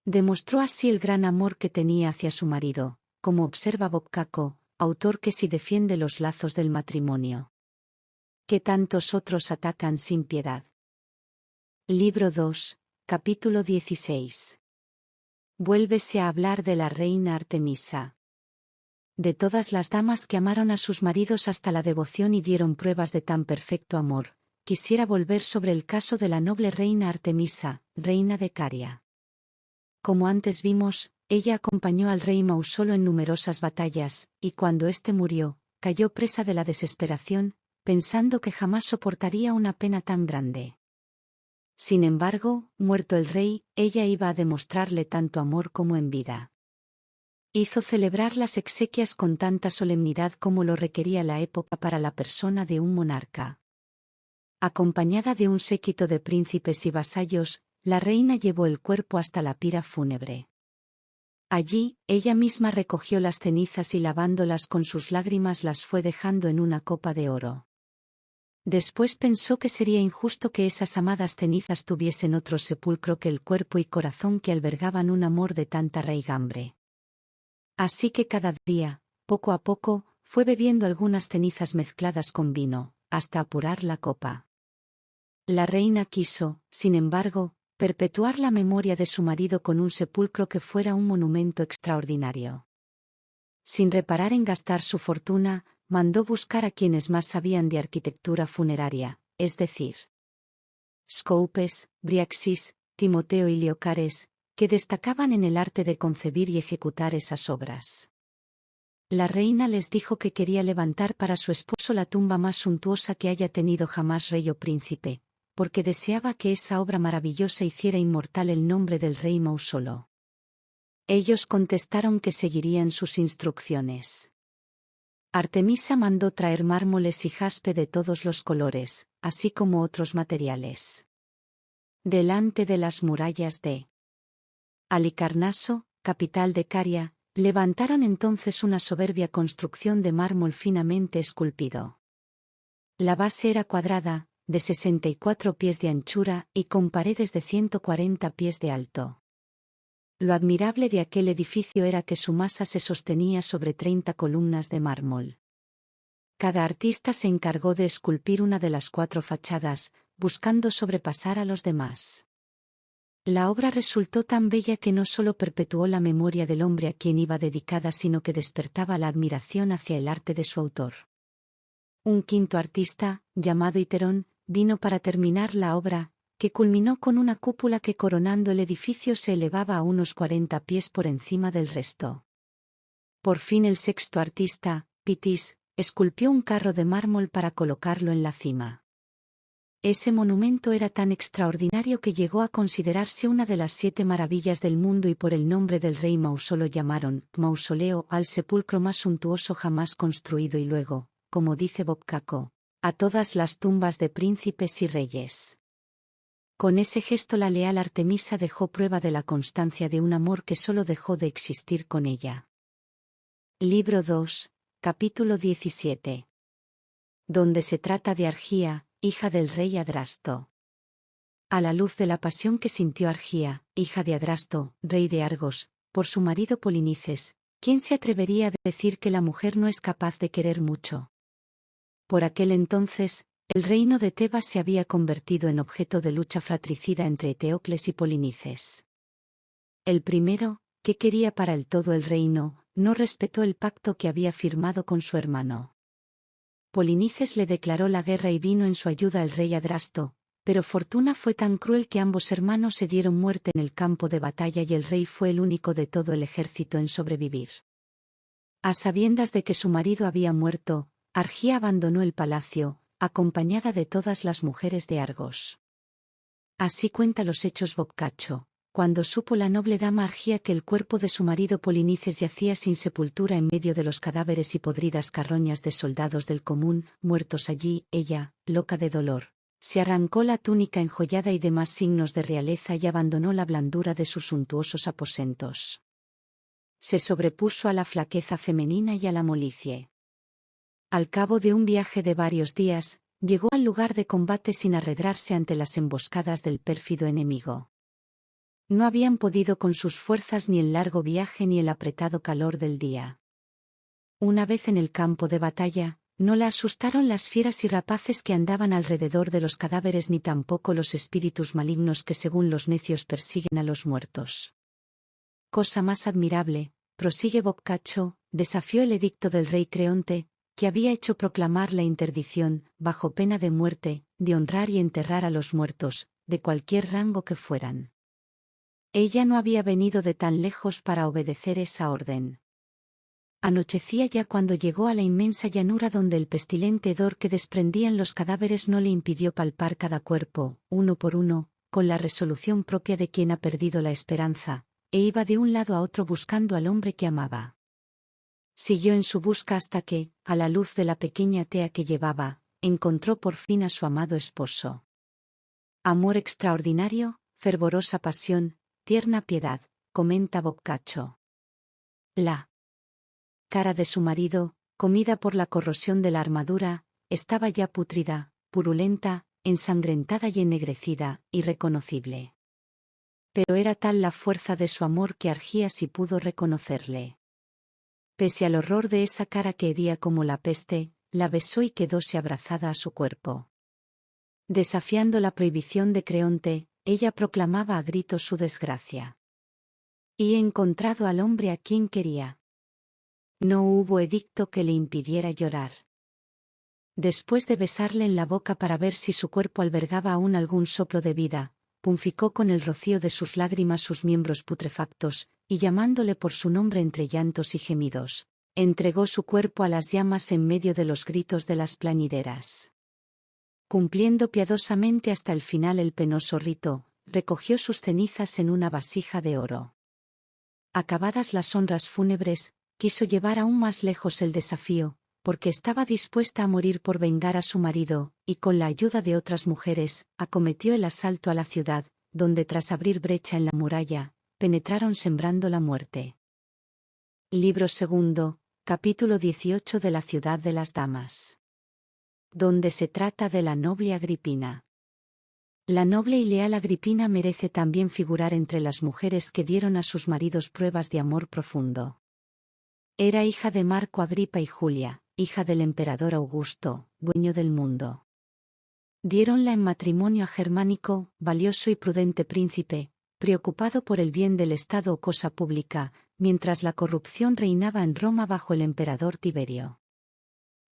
Demostró así el gran amor que tenía hacia su marido, como observa Boccaccio, autor que sí defiende los lazos del matrimonio. Que tantos otros atacan sin piedad. Libro 2, capítulo 16. Vuélvese a hablar de la reina Artemisa. De todas las damas que amaron a sus maridos hasta la devoción y dieron pruebas de tan perfecto amor, quisiera volver sobre el caso de la noble reina Artemisa, reina de Caria. Como antes vimos, ella acompañó al rey Mausolo en numerosas batallas, y cuando éste murió, cayó presa de la desesperación, pensando que jamás soportaría una pena tan grande. Sin embargo, muerto el rey, ella iba a demostrarle tanto amor como en vida. Hizo celebrar las exequias con tanta solemnidad como lo requería la época para la persona de un monarca. Acompañada de un séquito de príncipes y vasallos, la reina llevó el cuerpo hasta la pira fúnebre. Allí, ella misma recogió las cenizas y lavándolas con sus lágrimas las fue dejando en una copa de oro. Después pensó que sería injusto que esas amadas cenizas tuviesen otro sepulcro que el cuerpo y corazón que albergaban un amor de tanta raigambre. Así que cada día, poco a poco, fue bebiendo algunas cenizas mezcladas con vino, hasta apurar la copa. La reina quiso, sin embargo, perpetuar la memoria de su marido con un sepulcro que fuera un monumento extraordinario. Sin reparar en gastar su fortuna, mandó buscar a quienes más sabían de arquitectura funeraria, es decir, Scoupes, Briaxis, Timoteo y Leocares, que destacaban en el arte de concebir y ejecutar esas obras. La reina les dijo que quería levantar para su esposo la tumba más suntuosa que haya tenido jamás rey o príncipe, porque deseaba que esa obra maravillosa hiciera inmortal el nombre del rey Mausolo. Ellos contestaron que seguirían sus instrucciones. Artemisa mandó traer mármoles y jaspe de todos los colores, así como otros materiales. Delante de las murallas de Halicarnaso, capital de Caria, levantaron entonces una soberbia construcción de mármol finamente esculpido. La base era cuadrada, de 64 pies de anchura y con paredes de 140 pies de alto. Lo admirable de aquel edificio era que su masa se sostenía sobre 30 columnas de mármol. Cada artista se encargó de esculpir una de las 4 fachadas, buscando sobrepasar a los demás. La obra resultó tan bella que no solo perpetuó la memoria del hombre a quien iba dedicada, sino que despertaba la admiración hacia el arte de su autor. Un quinto artista, llamado Iterón, vino para terminar la obra, que culminó con una cúpula que coronando el edificio se elevaba a unos 40 pies por encima del resto. Por fin el sexto artista, Pitis, esculpió un carro de mármol para colocarlo en la cima. Ese monumento era tan extraordinario que llegó a considerarse una de las 7 maravillas del mundo y por el nombre del rey Mausolo llamaron mausoleo al sepulcro más suntuoso jamás construido y luego, como dice Boccaccio, a todas las tumbas de príncipes y reyes. Con ese gesto la leal Artemisa dejó prueba de la constancia de un amor que solo dejó de existir con ella. Libro 2, capítulo 17. Donde se trata de Argía, hija del rey Adrasto. A la luz de la pasión que sintió Argía, hija de Adrasto, rey de Argos, por su marido Polinices, ¿quién se atrevería a decir que la mujer no es capaz de querer mucho? Por aquel entonces, el reino de Tebas se había convertido en objeto de lucha fratricida entre Eteocles y Polinices. El primero, que quería para el todo el reino, no respetó el pacto que había firmado con su hermano. Polinices le declaró la guerra y vino en su ayuda el rey Adrasto, pero Fortuna fue tan cruel que ambos hermanos se dieron muerte en el campo de batalla y el rey fue el único de todo el ejército en sobrevivir. A sabiendas de que su marido había muerto, Argía abandonó el palacio, acompañada de todas las mujeres de Argos. Así cuenta los hechos Boccaccio, Cuando supo la noble dama Argia que el cuerpo de su marido Polinices yacía sin sepultura en medio de los cadáveres y podridas carroñas de soldados del común, muertos allí, ella, loca de dolor, se arrancó la túnica enjollada y demás signos de realeza y abandonó la blandura de sus suntuosos aposentos. Se sobrepuso a la flaqueza femenina y a la molicie. Al cabo de un viaje de varios días, llegó al lugar de combate sin arredrarse ante las emboscadas del pérfido enemigo. No habían podido con sus fuerzas ni el largo viaje ni el apretado calor del día. Una vez en el campo de batalla, no la asustaron las fieras y rapaces que andaban alrededor de los cadáveres ni tampoco los espíritus malignos que según los necios persiguen a los muertos. Cosa más admirable, prosigue Boccaccio, desafió el edicto del rey Creonte, que había hecho proclamar la interdición, bajo pena de muerte, de honrar y enterrar a los muertos, de cualquier rango que fueran. Ella no había venido de tan lejos para obedecer esa orden. Anochecía ya cuando llegó a la inmensa llanura donde el pestilente hedor que desprendían los cadáveres no le impidió palpar cada cuerpo, uno por uno, con la resolución propia de quien ha perdido la esperanza, e iba de un lado a otro buscando al hombre que amaba. Siguió en su busca hasta que, a la luz de la pequeña tea que llevaba, encontró por fin a su amado esposo. Amor extraordinario, fervorosa pasión, tierna piedad, comenta Boccaccio. La cara de su marido, comida por la corrosión de la armadura, estaba ya pútrida, purulenta, ensangrentada y ennegrecida, irreconocible. Pero era tal la fuerza de su amor que Argia sí pudo reconocerle. Pese al horror de esa cara que hedía como la peste, la besó y quedóse abrazada a su cuerpo. Desafiando la prohibición de Creonte, ella proclamaba a gritos su desgracia. Y he encontrado al hombre a quien quería. No hubo edicto que le impidiera llorar. Después de besarle en la boca para ver si su cuerpo albergaba aún algún soplo de vida, purificó con el rocío de sus lágrimas sus miembros putrefactos, y llamándole por su nombre entre llantos y gemidos, entregó su cuerpo a las llamas en medio de los gritos de las plañideras. Cumpliendo piadosamente hasta el final el penoso rito, recogió sus cenizas en una vasija de oro. Acabadas las honras fúnebres, quiso llevar aún más lejos el desafío, porque estaba dispuesta a morir por vengar a su marido, y con la ayuda de otras mujeres, acometió el asalto a la ciudad, donde tras abrir brecha en la muralla, penetraron sembrando la muerte. Libro segundo, capítulo 18 de la ciudad de las damas. Donde se trata de la noble Agripina. La noble y leal Agripina merece también figurar entre las mujeres que dieron a sus maridos pruebas de amor profundo. Era hija de Marco Agripa y Julia, hija del emperador Augusto, dueño del mundo. Diéronla en matrimonio a Germánico, valioso y prudente príncipe, preocupado por el bien del Estado o cosa pública, mientras la corrupción reinaba en Roma bajo el emperador Tiberio.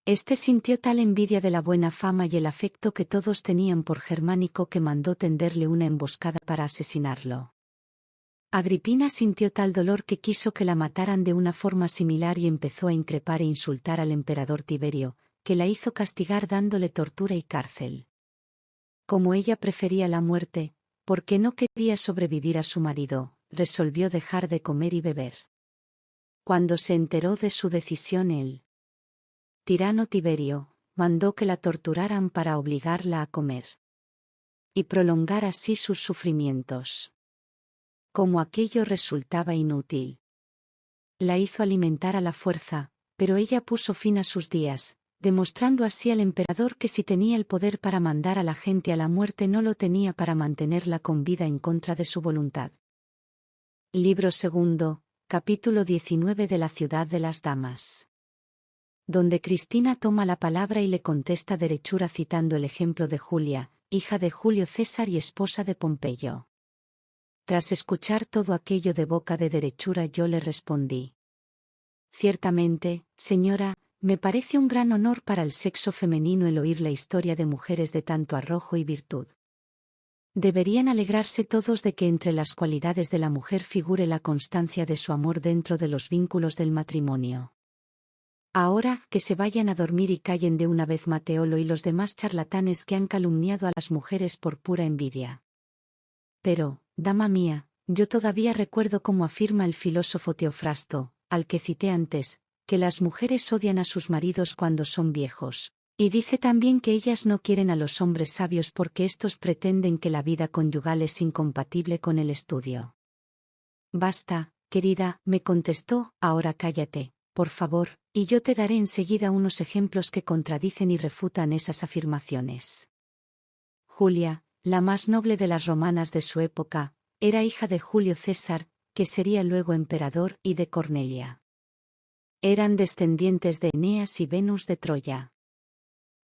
Este sintió tal envidia de la buena fama y el afecto que todos tenían por Germánico que mandó tenderle una emboscada para asesinarlo. Agripina sintió tal dolor que quiso que la mataran de una forma similar y empezó a increpar e insultar al emperador Tiberio, que la hizo castigar dándole tortura y cárcel. Como ella prefería la muerte, porque no quería sobrevivir a su marido, resolvió dejar de comer y beber. Cuando se enteró de su decisión el tirano Tiberio mandó que la torturaran para obligarla a comer y prolongar así sus sufrimientos. Como aquello resultaba inútil, la hizo alimentar a la fuerza, pero ella puso fin a sus días, demostrando así al emperador que si tenía el poder para mandar a la gente a la muerte no lo tenía para mantenerla con vida en contra de su voluntad. Libro segundo, capítulo 19 de la ciudad de las damas. Donde Cristina toma la palabra y le contesta derechura citando el ejemplo de Julia, hija de Julio César y esposa de Pompeyo. Tras escuchar todo aquello de boca de derechura yo le respondí: ciertamente, señora, me parece un gran honor para el sexo femenino el oír la historia de mujeres de tanto arrojo y virtud. Deberían alegrarse todos de que entre las cualidades de la mujer figure la constancia de su amor dentro de los vínculos del matrimonio. Ahora, que se vayan a dormir y callen de una vez Mateolo y los demás charlatanes que han calumniado a las mujeres por pura envidia. Pero, dama mía, yo todavía recuerdo cómo afirma el filósofo Teofrasto, al que cité antes, que las mujeres odian a sus maridos cuando son viejos, y dice también que ellas no quieren a los hombres sabios porque éstos pretenden que la vida conyugal es incompatible con el estudio. Basta, querida, me contestó, ahora cállate, por favor, y yo te daré enseguida unos ejemplos que contradicen y refutan esas afirmaciones. Julia, la más noble de las romanas de su época, era hija de Julio César, que sería luego emperador, y de Cornelia. Eran descendientes de Eneas y Venus de Troya.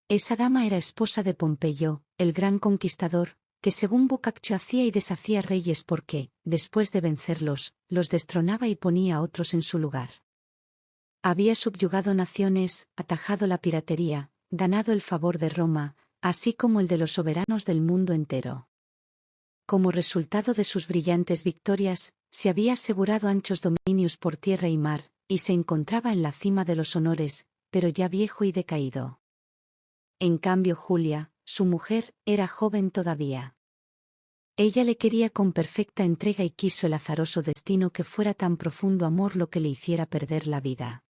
Esa dama era esposa de Pompeyo, el gran conquistador, que según Boccaccio hacía y deshacía reyes porque, después de vencerlos, los destronaba y ponía a otros en su lugar. Había subyugado naciones, atajado la piratería, ganado el favor de Roma, así como el de los soberanos del mundo entero. Como resultado de sus brillantes victorias, se había asegurado anchos dominios por tierra y mar, y se encontraba en la cima de los honores, pero ya viejo y decaído. En cambio Julia, su mujer, era joven todavía. Ella le quería con perfecta entrega y quiso el azaroso destino que fuera tan profundo amor lo que le hiciera perder la vida.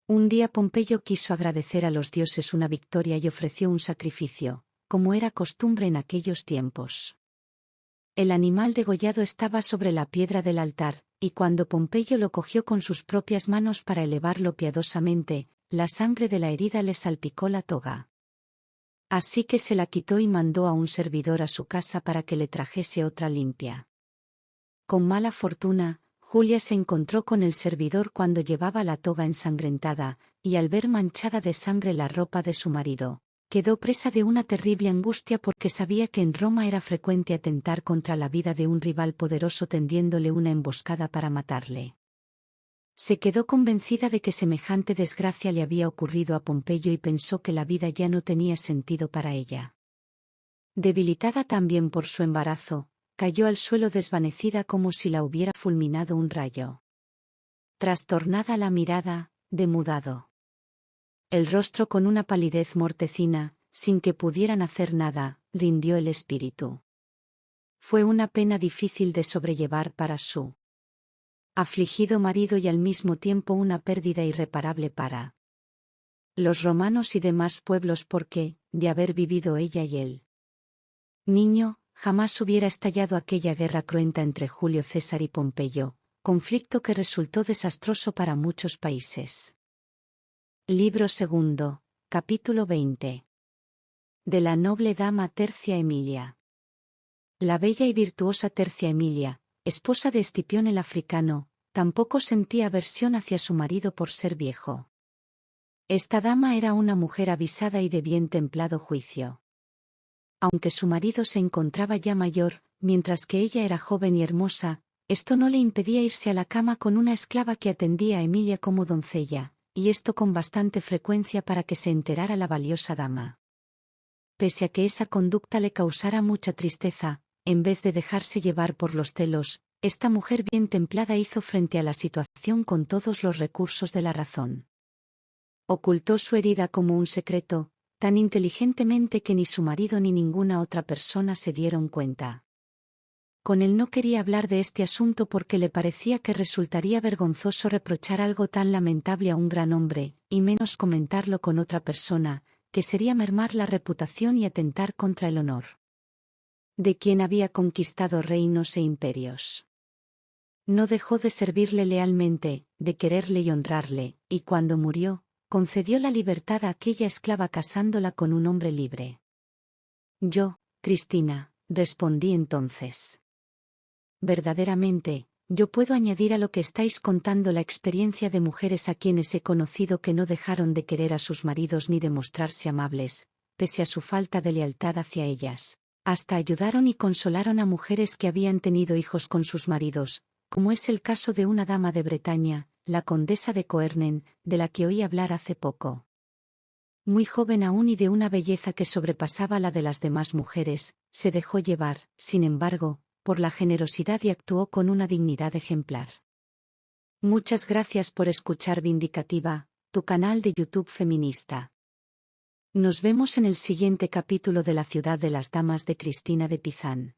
Un día Pompeyo quiso agradecer a los dioses una victoria y ofreció un sacrificio, como era costumbre en aquellos tiempos. El animal degollado estaba sobre la piedra del altar, y cuando Pompeyo lo cogió con sus propias manos para elevarlo piadosamente, la sangre de la herida le salpicó la toga. Así que se la quitó y mandó a un servidor a su casa para que le trajese otra limpia. Con mala fortuna, Julia se encontró con el servidor cuando llevaba la toga ensangrentada, y al ver manchada de sangre la ropa de su marido, quedó presa de una terrible angustia porque sabía que en Roma era frecuente atentar contra la vida de un rival poderoso tendiéndole una emboscada para matarle. Se quedó convencida de que semejante desgracia le había ocurrido a Pompeyo y pensó que la vida ya no tenía sentido para ella. Debilitada también por su embarazo, cayó al suelo desvanecida como si la hubiera fulminado un rayo. Trastornada la mirada, demudado el rostro con una palidez mortecina, sin que pudieran hacer nada, rindió el espíritu. Fue una pena difícil de sobrellevar para su afligido marido y al mismo tiempo una pérdida irreparable para los romanos y demás pueblos porque, de haber vivido ella y él niño, jamás hubiera estallado aquella guerra cruenta entre Julio César y Pompeyo, conflicto que resultó desastroso para muchos países. Libro segundo, capítulo 20. De la noble dama Tercia Emilia. La bella y virtuosa Tercia Emilia, esposa de Escipión el africano, tampoco sentía aversión hacia su marido por ser viejo. Esta dama era una mujer avisada y de bien templado juicio. Aunque su marido se encontraba ya mayor, mientras que ella era joven y hermosa, esto no le impedía irse a la cama con una esclava que atendía a Emilia como doncella, y esto con bastante frecuencia para que se enterara la valiosa dama. Pese a que esa conducta le causara mucha tristeza, en vez de dejarse llevar por los celos, esta mujer bien templada hizo frente a la situación con todos los recursos de la razón. Ocultó su herida como un secreto, tan inteligentemente que ni su marido ni ninguna otra persona se dieron cuenta. Con él no quería hablar de este asunto porque le parecía que resultaría vergonzoso reprochar algo tan lamentable a un gran hombre, y menos comentarlo con otra persona, que sería mermar la reputación y atentar contra el honor de quien había conquistado reinos e imperios. No dejó de servirle lealmente, de quererle y honrarle, y cuando murió, concedió la libertad a aquella esclava casándola con un hombre libre. Yo, Cristina, respondí entonces. Verdaderamente, yo puedo añadir a lo que estáis contando la experiencia de mujeres a quienes he conocido que no dejaron de querer a sus maridos ni de mostrarse amables, pese a su falta de lealtad hacia ellas. Hasta ayudaron y consolaron a mujeres que habían tenido hijos con sus maridos, como es el caso de una dama de Bretaña, la condesa de Coernen, de la que oí hablar hace poco. Muy joven aún y de una belleza que sobrepasaba la de las demás mujeres, se dejó llevar, sin embargo, por la generosidad y actuó con una dignidad ejemplar. Muchas gracias por escuchar Vindicativa, tu canal de YouTube feminista. Nos vemos en el siguiente capítulo de La ciudad de las damas de Cristina de Pizán.